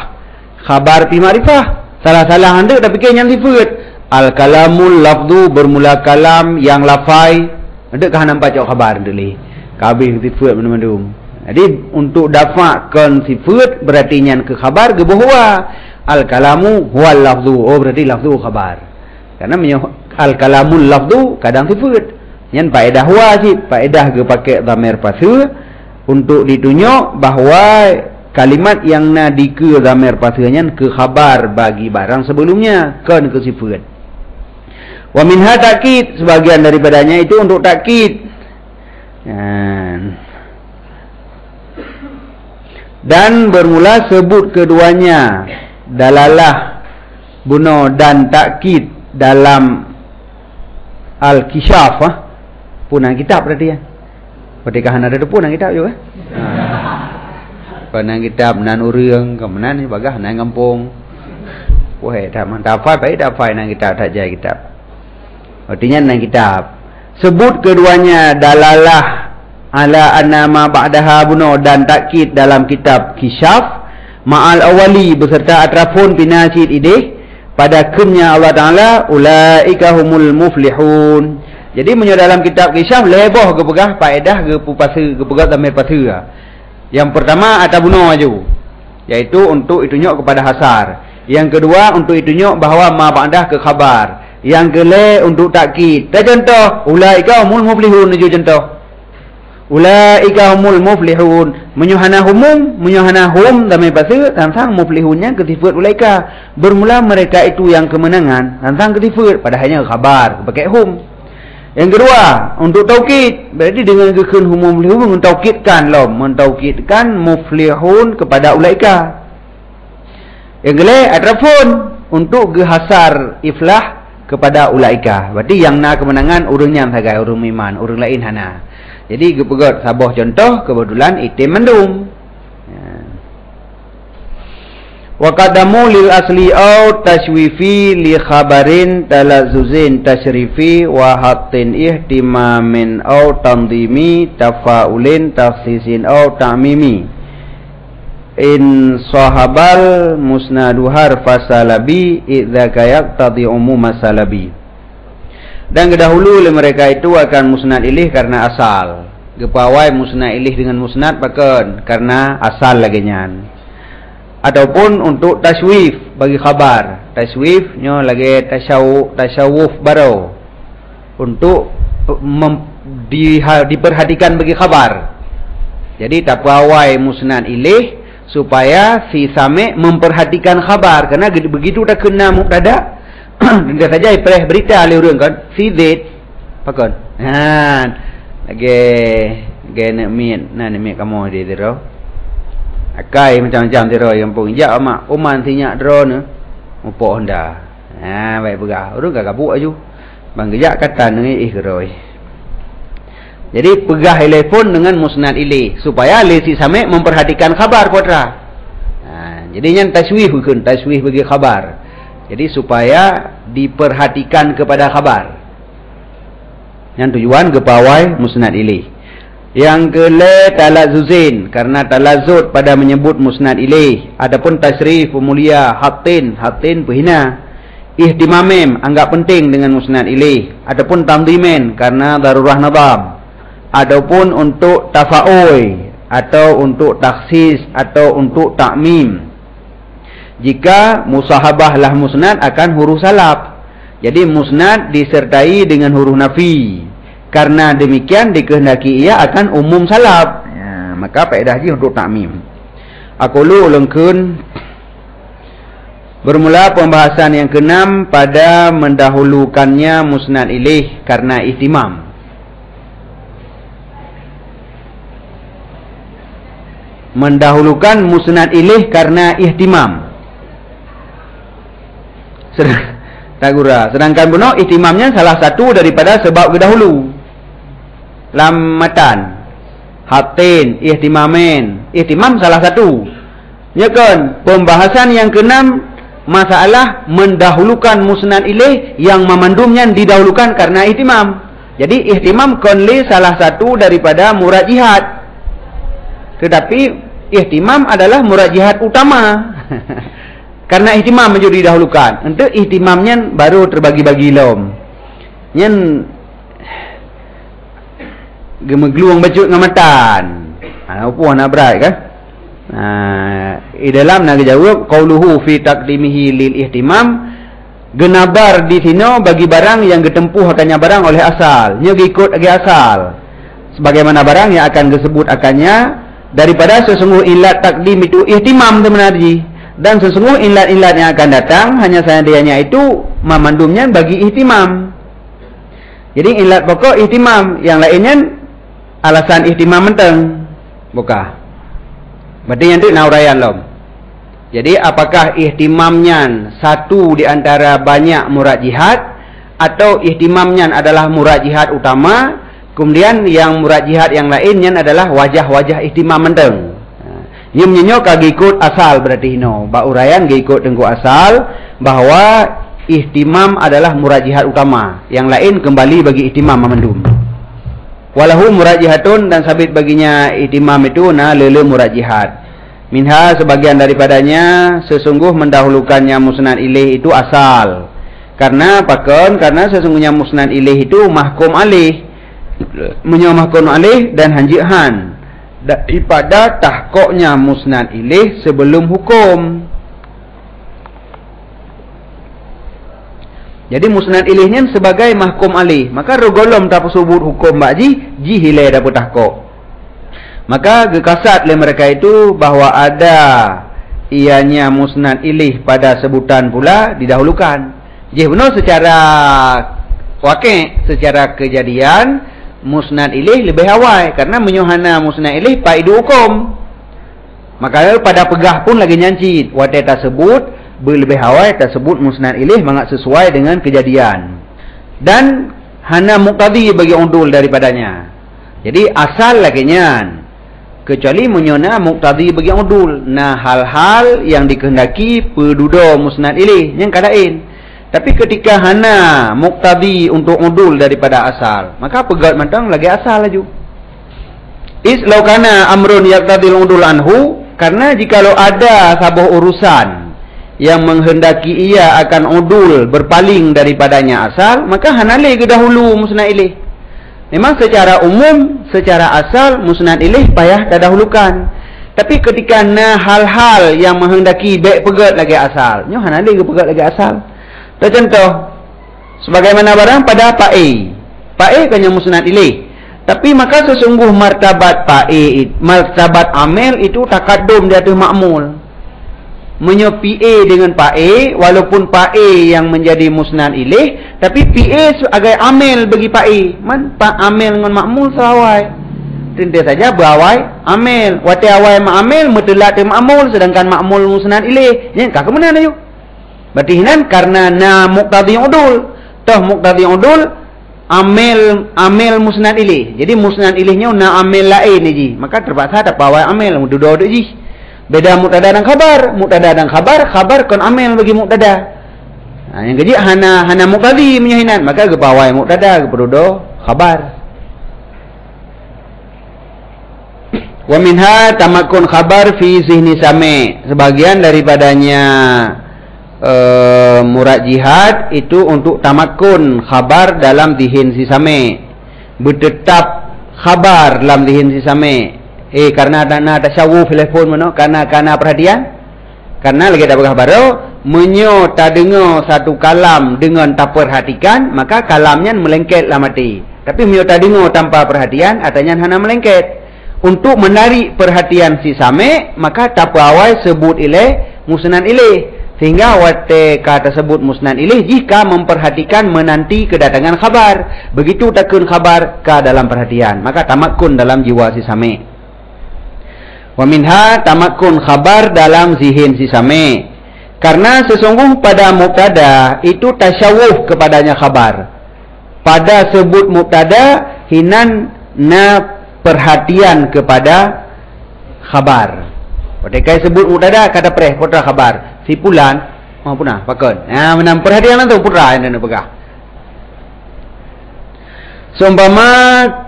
khabar pi ma'rifah salah-salah anda tapi kenyan sifat al kalamul lafdu bermula kalam yang lafai anda kah nampak cak khabar dulu kabeh sifat mana-mana. Jadi untuk dafa kan sifat berarti nyan ke khabar ke bahwa al kalamu huwal lafdu, oh berarti lafdu khabar. Karena al-kalamul lafdu kadang sifat. Yang faedah wajib, faedah ke pakai dhamir patha untuk ditunjuk bahawa kalimat yang nadi ke dhamir pathanya ke khabar bagi barang sebelumnya kan ke sifat. Wa minha takkid sebagian daripadanya itu untuk takkid. Dan bermula sebut keduanya dalalah buno dan takkid dalam Al-Kishaf punang kitab berarti ya. Pernikahan ada punang kitab juga. Punang kitab nan urang kemenan ni bagah nan kampung. Wah, dah mantafai baik dafai nan kitab tak jaya kitab. Artinya nan kitab. Sebut keduanya dalalah ala anna ma ba'daha buno dan takkid dalam kitab Kishaf ma'al awali beserta atrafun pinasid ideh pada kunnya Allah Ta'ala ulaika humul muflihun. Jadi menyo dalam kitab Kishaf leboh ke pegah faedah ke pupasa ke pegah dhamir patha. Yang pertama atabuno aju yaitu untuk itunjuk kepada hasar. Yang kedua untuk itunjuk bahawa ma ba'dah ke khabar. Yang kele untuk takkid. Dan contoh ulaika humul muflihun aju contoh. Ulaika humul muflihun menyuhana hum dhamir patha tentang muflihunnya ke sifat ulaika bermula mereka itu yang kemenangan tentang ke sifat padahalnya khabar pakai hum. Yang kedua untuk taukid berarti dengan kekeun hum muflihun mentaukidkan muflihun kepada ulaika. Yang kedua atrafun untuk gehasar iflah kepada ulaika berarti yang na kemenangan urangnya sagai urang iman urang lain hana. Jadi gepegat saboh contoh kebetulan itim mendum. Wa qadamu lil asli au tashwifi li khabarin talazuzin tashrifi wa hatin ihtimamin au tandimi tafaulin takhsisin au ta'mimi. in sahabal musnaduhar fasalabi idza kayak tadi umum masalabi. Dan kedahulu oleh mereka itu akan musnad ilih karena asal. Gepawai musnad ilih dengan musnad pakan karena asal lagi nyan. Ataupun untuk taswif bagi khabar. Taswif nyo lagi tasawuf baru. Untuk diperhatikan bagi khabar. Jadi tapawai musnad ilih supaya si sami memperhatikan khabar, karena begitu dah kena mubtada dia saja ipreh berita oleh orang kan si Z pakon lagi nak mi kamu dia dero akai macam-macam dero yang pun ja mak uman tinyak dero ne upo honda baik begah orang gak kabuk aju bang gejak kata ni geroi. Jadi pegah telefon dengan musnad ilih supaya si sami memperhatikan khabar putra. Jadi yang taswih bukan taswih bagi khabar. Jadi supaya diperhatikan kepada khabar. Yang tujuan gepawai musnad ilih. Yang kele talazuzin karena talazud pada menyebut musnad ilih. Adapun tasrif pemulia hatin pehina. Ihtimamim anggap penting dengan musnad ilih. Adapun tamdimen karena darurah nadam. Adapun untuk tafa'uy atau untuk taksis atau untuk takmim. Jika musahabah lah musnad akan huruf salab. Jadi musnad disertai dengan huruf nafi. Karena demikian dikehendaki ia akan umum salab. Ya, maka faedah ji untuk takmim. Aqulu ulungkeun bermula pembahasan yang keenam pada mendahulukannya musnad ilih karena ihtimam. Mendahulukan musnad ilih karena ihtimam. Sedangkan benar ihtimamnya salah satu daripada sebab kedahulu. Lamatan, hatin, ihtimamen. Ihtimam salah satu. Ya kan? Pembahasan yang keenam masalah mendahulukan musnad ilih yang memandumnya didahulukan karena ihtimam. Jadi ihtimam konli salah satu daripada murad jihad. Tetapi ihtimam adalah murad jihad utama. Karena ihtimam menjadi didahulukan. Untuk ihtimamnya baru terbagi-bagi lom. Nyen gemegluang bacut ngamatan. Apa nak berat kan? Di dalam nak jawab qauluhu fi taqdimihi lil ihtimam, genabar di sini bagi barang yang ditempuh akannya barang oleh asal. Nya ikut lagi asal. Sebagaimana barang yang akan disebut akannya daripada sesungguh ilat takdim itu ihtimam teman-teman. Dan sesungguh ilat-ilat yang akan datang hanya seandainya itu memandumnya bagi ihtimam. Jadi ilat pokok ihtimam, yang lainnya alasan ihtimam menteng. Buka. Berarti yang itu naurayan lom. Jadi apakah ihtimamnya satu di antara banyak murad jihad, atau ihtimamnya adalah murad jihad utama, kemudian yang murad jihad yang lainnya adalah wajah-wajah ihtimam menteng. Ia menyok ikut asal berarti no. Ba urayan ikut tengku asal bahwa ihtimam adalah murad jihad utama. Yang lain kembali bagi ihtimam memandum. Walahu murad jihadun, dan sabit baginya ihtimam itu lele murad jihad. Minha sebagian daripadanya sesungguh mendahulukannya musnad ilih itu asal. Karena pakon karena sesungguhnya musnad ilih itu mahkum alih. Menyamahkum alih dan hanjihan. Daripada tahkoknya musnad ilih sebelum hukum. Jadi musnad ilihnya sebagai mahkum alih. Maka rogolom tak sebut hukum bakji, jihilai dapat tahkok. Maka gekasat oleh mereka itu bahawa ada ianya musnad ilih pada sebutan pula didahulukan. Jih benar secara wakil, secara kejadian musnad ilih lebih awal karena menyuhana musnad ilih paidu hukum. Maka pada pegah pun lagi nyancit wadah tersebut lebih awal tersebut musnad ilih sangat sesuai dengan kejadian dan hana muqtadi bagi undul daripadanya. Jadi asal lagi nyan kecuali menyuhana muqtadi bagi undul. Nah hal-hal yang dikehendaki pedudo musnad ilih yang kadain. Tapi ketika hana muqtadi untuk udul daripada asal, maka pegat matang lagi asal laju. Is law kana amrun yaqtadil udul anhu, Karena jikalau ada sebuah urusan yang menghendaki ia akan udul berpaling daripadanya asal, maka hanalih ke dahulu musnad ilih. Memang secara umum, secara asal musnad ilih payah dahulukan. Tapi ketika na hal-hal yang menghendaki baik pegat lagi asal, nyo hanalih ke pegat lagi asal. Contoh, sebagaimana barang pada pa'i. Pa'i kan yang musnad ilih. Tapi maka sesungguh martabat pa'i, martabat amil itu takadum di atas ma'mul. Menyepi A dengan pa'i, walaupun pa'i yang menjadi musnad ilih, tapi PA sebagai amil bagi pa'i. Man amil dengan ma'mul sawai. Tentu saja berawai amil. Wati awai ma'amil mutlak te ma'mul, sedangkan ma'mul musnad ilih. Ya, kah ke mana ayo? Berarti hinan karena na muqtadi udul. Toh muqtadi udul amil musnad ilih. Jadi musnad ilihnya na amil lain ni ji. Maka terpaksa ada pawai amil duduk ji. Beda muktada dan khabar. Muktada dan khabar kon amil bagi muktada. Nah, yang keji hana muqtadi menyahinan, maka ke pawai muktada ke perudo khabar. Wa minha tamakkun khabar fi zihni sami. Sebagian daripadanya murad jihad itu untuk tamakkun khabar dalam dihin si sami. Bertetap khabar dalam dihin si sami. Karena ada tasyawuf telefon mana? Karena perhatian. Karena lagi ada baru menyo tak dengar satu kalam dengan tak perhatikan, maka kalamnya melengket lah mati. Tapi menyo tak dengar tanpa perhatian, artinya hana melengket. Untuk menarik perhatian si sami, maka tapawai sebut ilih musnad ilih. Sehingga wate kata sebut musnad ilih jika memperhatikan menanti kedatangan khabar. Begitu takun khabar ke dalam perhatian, maka tamakkun dalam jiwa si sami. Wa minha tamakkun khabar dalam zihin si sami. Karena sesungguh pada mubtada itu tasyawuf kepadanya khabar. Pada sebut mubtada hinan na perhatian kepada khabar. Ketika sebut mubtada kata preh putra khabar. Si pulan mau punah pakon. Menam perhatian tu putra yang nak pegah. Seumpama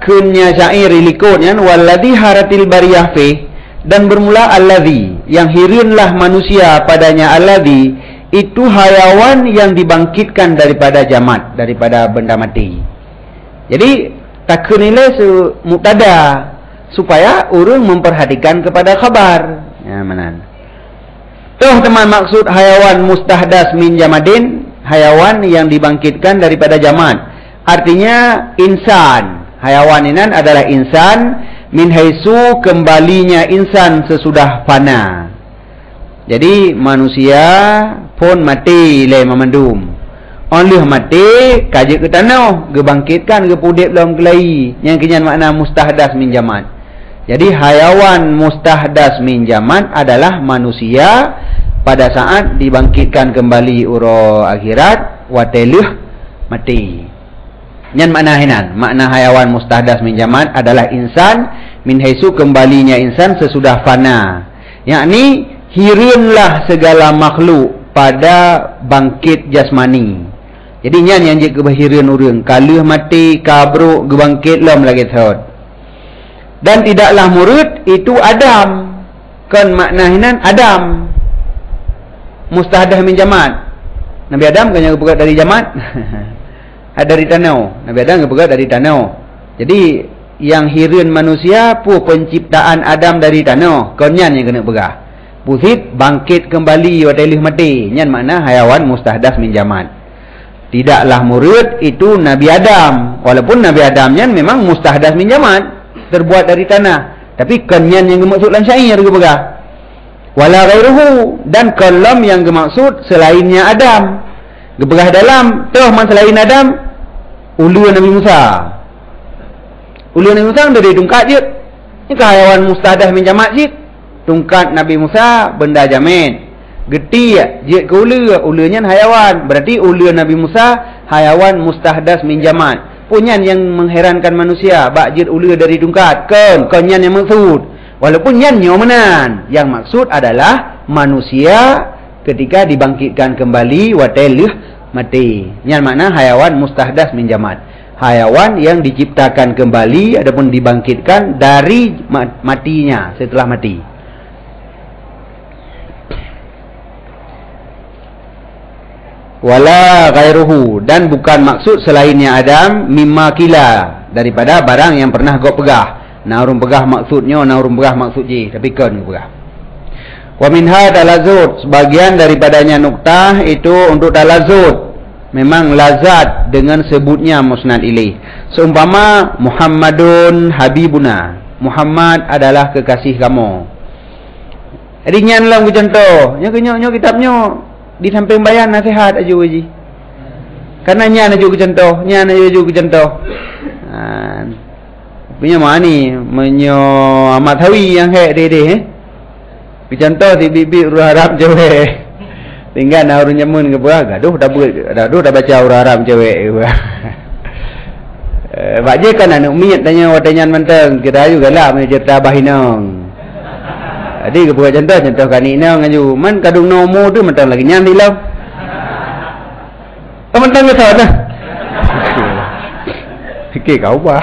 kunya syair likutnya waladhi haratil bariyah fi, dan bermula alladhi, yang hirinlah manusia padanya alladhi, itu hayawan yang dibangkitkan daripada jamat, daripada benda mati. Jadi tak nilai mubtada supaya orang memperhatikan kepada khabar. Ya manan. Tuh teman maksud hayawan mustahdas min jamadin, hayawan yang dibangkitkan daripada jamat. Artinya insan. Hayawan ini adalah insan min haisu kembalinya insan sesudah fana. Jadi manusia pun mati le memandum. Oleh mati kaji ke tanah, gebangkitkan ke pudip dalam kelai. Yang kenyan makna mustahdas min jamat. Jadi hayawan mustahdas min jamat adalah manusia pada saat dibangkitkan kembali uro akhirat wateluh mati. Yang makna hinan, makna hayawan mustahdas min jamat adalah insan min haisu kembalinya insan sesudah fana. Yakni hirinlah segala makhluk pada bangkit jasmani. Jadi nyan yang jik kebahiran orang kaluh mati kabru gebangkit lam lagi thot. Dan tidaklah murid itu Adam. Kan makna hinan Adam mustahdah min jamat. Nabi Adam kan yang bergerak dari jamat. Dari tanah. Nabi Adam bergerak dari tanah. Jadi yang hirin manusia pu penciptaan Adam dari tanah. Kan nyan yang kena bergerak. Pusit bangkit kembali watilih mati. Nyan makna hayawan mustahdas min jamat. Tidaklah murid itu Nabi Adam. Walaupun Nabi Adamnya memang mustahdas min jamat, terbuat dari tanah. Tapi kanyan yang dimaksud dalam syair ke begah. Wala ghairuhu, dan kalam yang dimaksud selainnya Adam. Gebegah dalam toh man selain Adam ulu Nabi Musa. Ulu Nabi Musa dari tungkat je. Ini hayawan mustahdas min jamat je. Tungkat Nabi Musa benda jamin. Geti je ke ulunya hayawan. Berarti ulu Nabi Musa hayawan mustahdas min jamat. Punyan yang mengherankan manusia bak jid ulu dari tungkat kan yan yang maksud. Walaupun yan nyomenan, yang maksud adalah manusia ketika dibangkitkan kembali wateluh mati. Yan makna hayawan mustahdas min jamat. Hayawan yang diciptakan kembali adapun dibangkitkan dari matinya setelah mati. wala ghairuhu, dan bukan maksud selainnya Adam, mimma kila, daripada barang yang pernah kau pegah. Nah urung pegah maksudnya, nah urung pegah maksud je, tapi kan pegah. Wa minha talazut, sebagian daripadanya nuktah itu untuk talazut, memang lazat dengan sebutnya musnad ilaih. Seumpama Muhammadun habibuna, Muhammad adalah kekasih kamu. Jadi nyan lah contoh, nyo kitabnya di samping bayan nasihat aja uji. Karena nyan aja contoh, nyan aja contoh. Punya mana ni menyo amat hawi yang hek deh. Contoh si bibi urang Arab cewek. Tinggal nak urang nyamun ke buah, gaduh dah baca urang Arab cewek. Pak je kan anak miat tanya watanyan menteng, kita juga lah cerita bahinong. Jadi ke buat contoh kan ni nang aju man kadung nomo tu mentang lagi nyan di lau. Mentang ke sana. Fikir kau bah.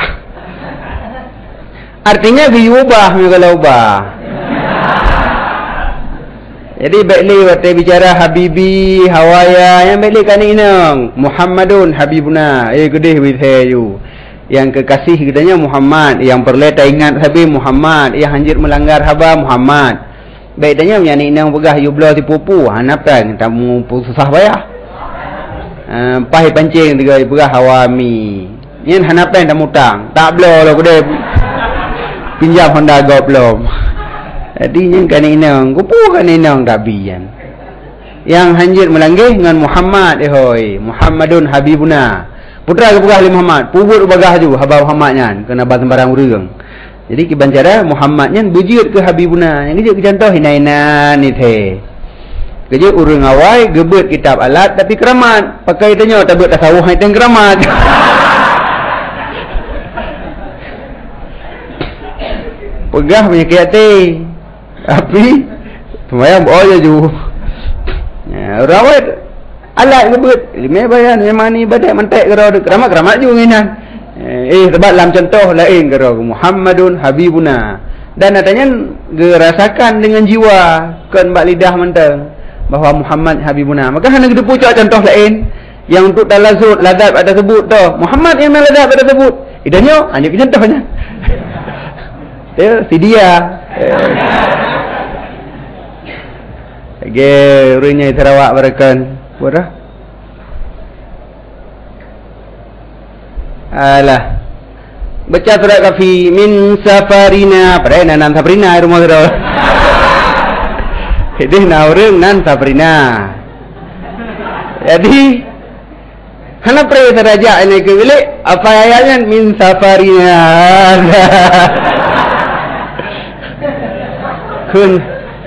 Artinya diubah kalau ubah. Jadi baikli waktu bicara habibi hawaya yang baikli kan ni nang Muhammadun habibuna gede withayu. Yang kekasih kitanya Muhammad, yang perleta ingat habis Muhammad, yang hanjir melanggar haba Muhammad. Baiknya yang nang pegah you belah ti pupu, hanap kan tamu susah bayar. Pai pancing tiga pegah hawami. Nyen hanap kan tamu tang, tak belah lo gede. Pinjam Honda Go belum. Jadi nyen kan nang, pupu kan nang tabian. Yang hanjir melanggar dengan Muhammad hoi, Muhammadun habibuna. Putra ke pegah Muhammad, pubut bagah ju haba Muhammadnya kena bat sembarang urang. Jadi kiban cara Muhammadnya bujut ke habibuna. Yang ke contoh hina-hina ni the. Kerja urang awai gebet kitab alat tapi keramat. Pakai tanya tak buat tasawuf hai teng keramat. Pegah punya kiate. Tapi sembahyang boleh ju. Ya, rawat alat gebet lima bayan memang ni badai mentek kero keramat juga nginan. Sebab dalam contoh lain kero Muhammadun habibuna. Dan katanya gerasakan dengan jiwa kan bak lidah menteng bahawa Muhammad habibuna. Maka hanya kita pucuk contoh lain yang untuk talazut ladab ada sebut tu. Muhammad yang ladab ada sebut. Idahnya hanya contohnya. Si dia. Lagi urangnya Sarawak barakan. Berah? Alah. Baca surat kafi min safarina. Pada nan safarina rumah kita. Jadi na orang nan safarina. Jadi hana pray teraja ini ke bilik apa ayatnya min safarina.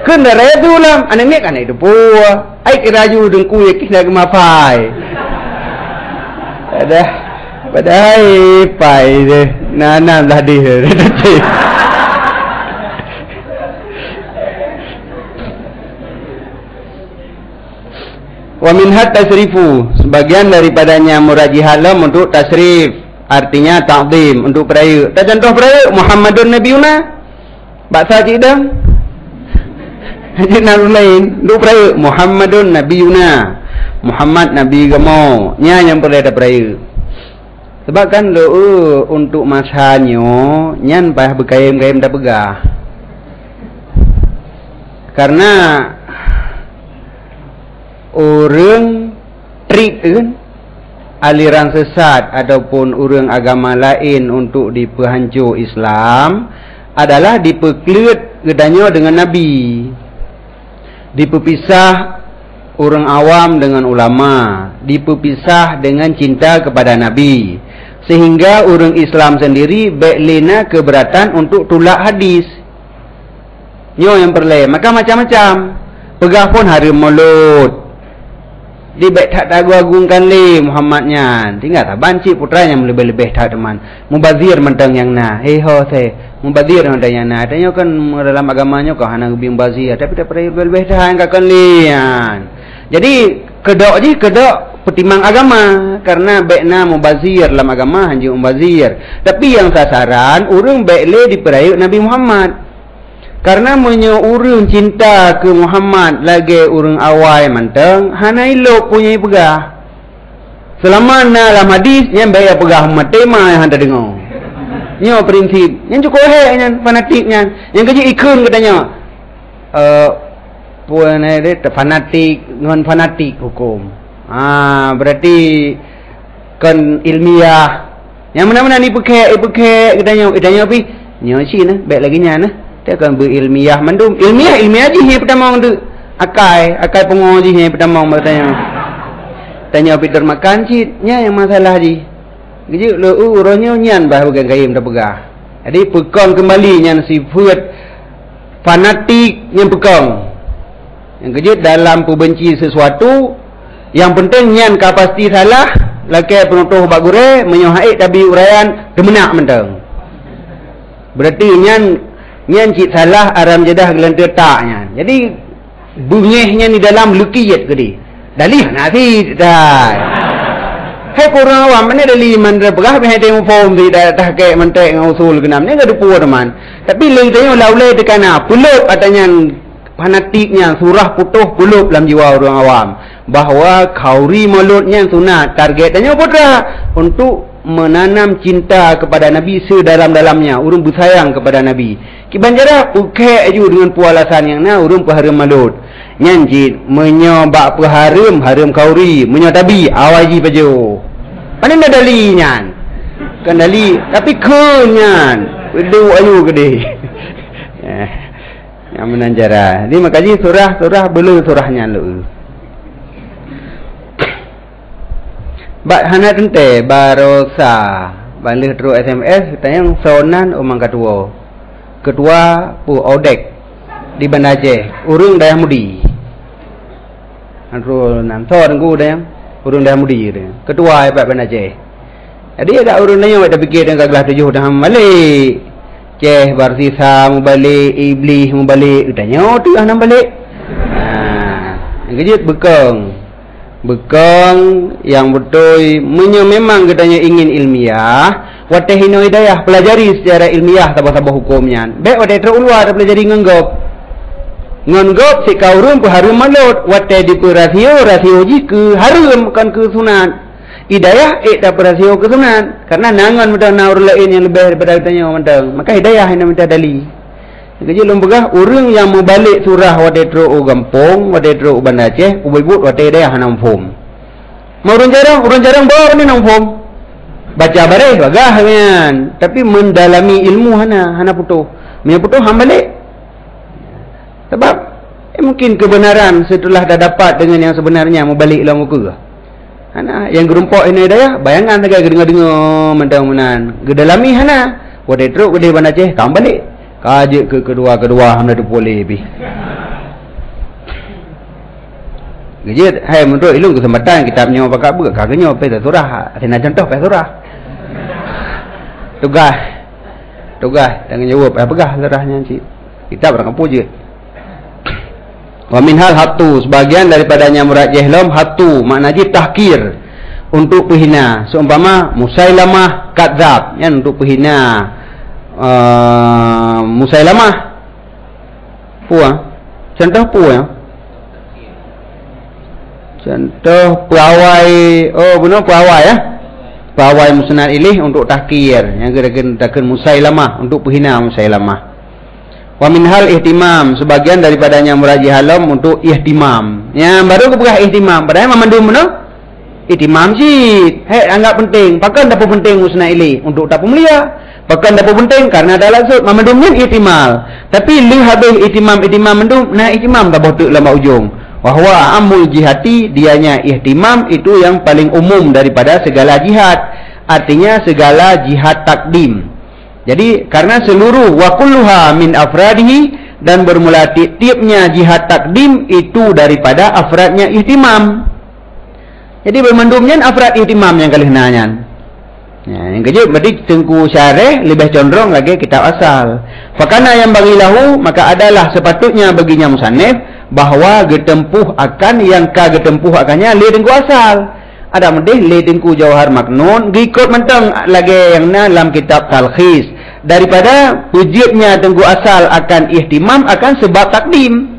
Kun dah tu lah. Anak ni kan itu puas. Ai keraju dengku yakis nak mapai. Padahal pai je. Nanam dah dia. Wa minhat tasrifu, sebagian daripadanya murajihalam untuk tasrif, artinya ta'zim untuk peraya. Tak contoh peraya Muhammadun Nabiuna. Bahasa cidang. Haji nabi lain untuk peraya Muhammadun Nabiuna, Muhammad Nabi kamu nya yang perlu ada peraya. Sebab kan lo untuk masanya nyan payah berkayam-kayam dah pegah. Karena orang trik kan aliran sesat ataupun orang agama lain untuk dipehancur Islam adalah diperkelut gedanya dengan Nabi. Diperpisah orang awam dengan ulama, diperpisah dengan cinta kepada Nabi, sehingga orang Islam sendiri beklena keberatan untuk tolak hadis. Nyo yang perle, maka macam-macam. Pegah pun hari mulut. Di baik tak agung-agungkan le Muhammadnya. Tinggal tak banci putranya lebih-lebih tak teman. Mubazir mentang yang na. Ho se. Mubazir mentang yang na. Tanya kan dalam agamanya kau hana lebih mubazir, tapi tak pernah lebih-lebih tak angkat kan lian. Jadi kedok pertimbang agama, karena baikna mubazir dalam agama hanya mubazir. Tapi yang sasaran orang baik le diperayuk Nabi Muhammad. Karena menyo urang cinta ke Muhammad lagi urang awai manteng hana ilok punya pegah. Selama na dalam hadis yang bayar pegah umat tema yang anda dengar. Nyo prinsip yang cukup yang fanatiknya. Yang kerja ikun katanya. Puan ada fanatik non fanatik hukum. Berarti kan ilmiah. Yang mana-mana ni pakai katanya pi nyo sini baik lagi nya nah. Dia akan berilmiah mandum. Ilmiah je yang pertama tu. Akai pengo je yang pertama bertanya. Tanya Peter makan citnya yang masalah je. Jadi urangnya nyan bah bukan kaim dah pegah. Jadi pegang kembali nyan sifat fanatik yang pegang. Yang kejut dalam pembenci sesuatu yang penting nyan kapasiti salah laki penutuh bagure menyohaik tabi uraian demenak mentang. Berarti nyan cik salah aram jedah gelantir taknya. Jadi bungihnya ni dalam lukiyat ke dia. Dalih nasi dah. Hai korang awam mana dalih mandra pegah hai tengok form di dah ke mentek ngusul kenam ni enggak dupu teman. Tapi leng tengok laulai tekana pulup katanya fanatiknya surah putuh pulup dalam jiwa orang awam bahawa kauri mulutnya sunat targetnya apa untuk menanam cinta kepada Nabi sedalam-dalamnya, urung bersayang kepada Nabi. Kibanjara ukai aju dengan pualasan yang na urung paharum malut. Nyanjit menyobak paharum harum kauri, menyotabi awaji pajo. Mana nak dali nyan? Kan dali tapi kenyan. Bedu ayu gede. Yang menanjara. Ni makaji surah belum surahnya lu. Bak hana tente barosa balik terus SMS tanya sonan umang ketua pu odek di Banda Aceh urung dayah mudi antro nan so dengku dayang urung dayah mudi dia ketua Pak Banda Aceh jadi agak urung nanya ada fikir dengan kelas 7 dah balik ceh barsisa mu balik iblis mu balik tanya tu dah balik kejut bekang yang betul memang katanya ingin ilmiah watahino hidayah pelajari secara ilmiah tabah-tabah hukumnya baik wadah terulwa ada pelajari ngenggop si kaurum ke harum malut watah di rasio ji ke harum kan ke sunat hidayah dapat rasio ke sunat karena nangan mudah naur lain yang lebih daripada katanya mandang maka hidayah yang minta dali kerja lombagah orang yang membalik surah wadetro o gampong wadetro o Banda Aceh ubibut wadai hanam fom. Mau orang jarang bawa ni nang fom. Baca bareh bagah kan. Tapi mendalami ilmu hana putuh. Punya putuh hang balik. Sebab mungkin kebenaran setelah dah dapat dengan yang sebenarnya mau balik lah muka. Hana yang gerumpok ini daya bayangan tegak dengar mentang menan. Gedalami hana wadetro wadai Banda Aceh kam balik. Kajik ke kedua hamda tu boleh lebih. Gejit, hai menurut ilmu kesempatan kita menyawa pakai apa? Kagaknya apa surah. Ada contoh apa surah? Tugas. Jangan jawab apa surahnya cik. Kita berangkat puji. Wa min hal hatu sebagian daripadanya murajih lam hatu maknanya tahkir untuk penghina. Seumpama Musailamah kadzab yang untuk penghina. Musailamah contoh contoh pawai pawai musnad ilih untuk tahkir yang kira-kira Musailamah untuk penghina Musailamah. Wa min hal ihtimam sebagian daripadanya murajih halam untuk ihtimam yang baru kepegah ihtimam padahal memandum ihtimam sih anggap penting pakai tak penting musnad ilih untuk tak pemulia. Bahkan tak penting karena ada laksud memandumnya ihtimal. Tapi lu habis ihtimam mendum, nah ihtimam tak botok lama ujung. Wahwa amul jihati dianya ihtimam itu yang paling umum daripada segala jihad. Artinya segala jihad takdim. Jadi karena seluruh wa kulluha min afradihi dan bermula tiap-tiapnya jihad takdim itu daripada afradnya ihtimam. Jadi bermandumnya afrad ihtimam yang kali nanya. Ya, yang kejut berarti tengku syarih lebih condong lagi kitab asal. Fakana yang bagi lahu maka adalah sepatutnya baginya musannif bahawa getempuh akan yang ka getempuh akannya le tengku asal. Ada medih le tengku jauhar maknun ngikut mentang lagi yang na dalam kitab talkhis daripada wujudnya tengku asal akan ihtimam akan sebab takdim.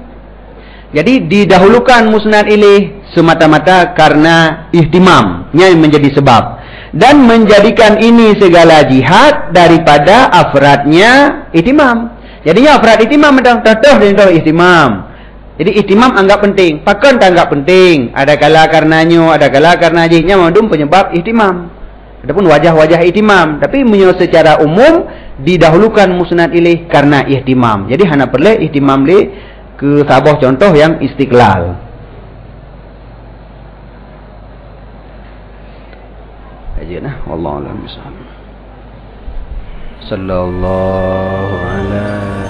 Jadi didahulukan musnad ilaih semata-mata karena ihtimamnya yang menjadi sebab, dan menjadikan ini segala jihad daripada afradnya ihtimam. Jadinya afrad ihtimam contoh dan ihtimam. Jadi ihtimam anggap penting, pakan tak anggap penting. Ada kala karenanya, ada kala karena jihnya mandum penyebab ihtimam. Adapun wajah-wajah ihtimam, tapi secara umum didahulukan musnad ilaih karena ihtimam. Jadi hanya perlu ihtimam li ke sabah contoh yang istiqlal. Aja nah, wallahu a'lam bishawab. Sallallahu alaihi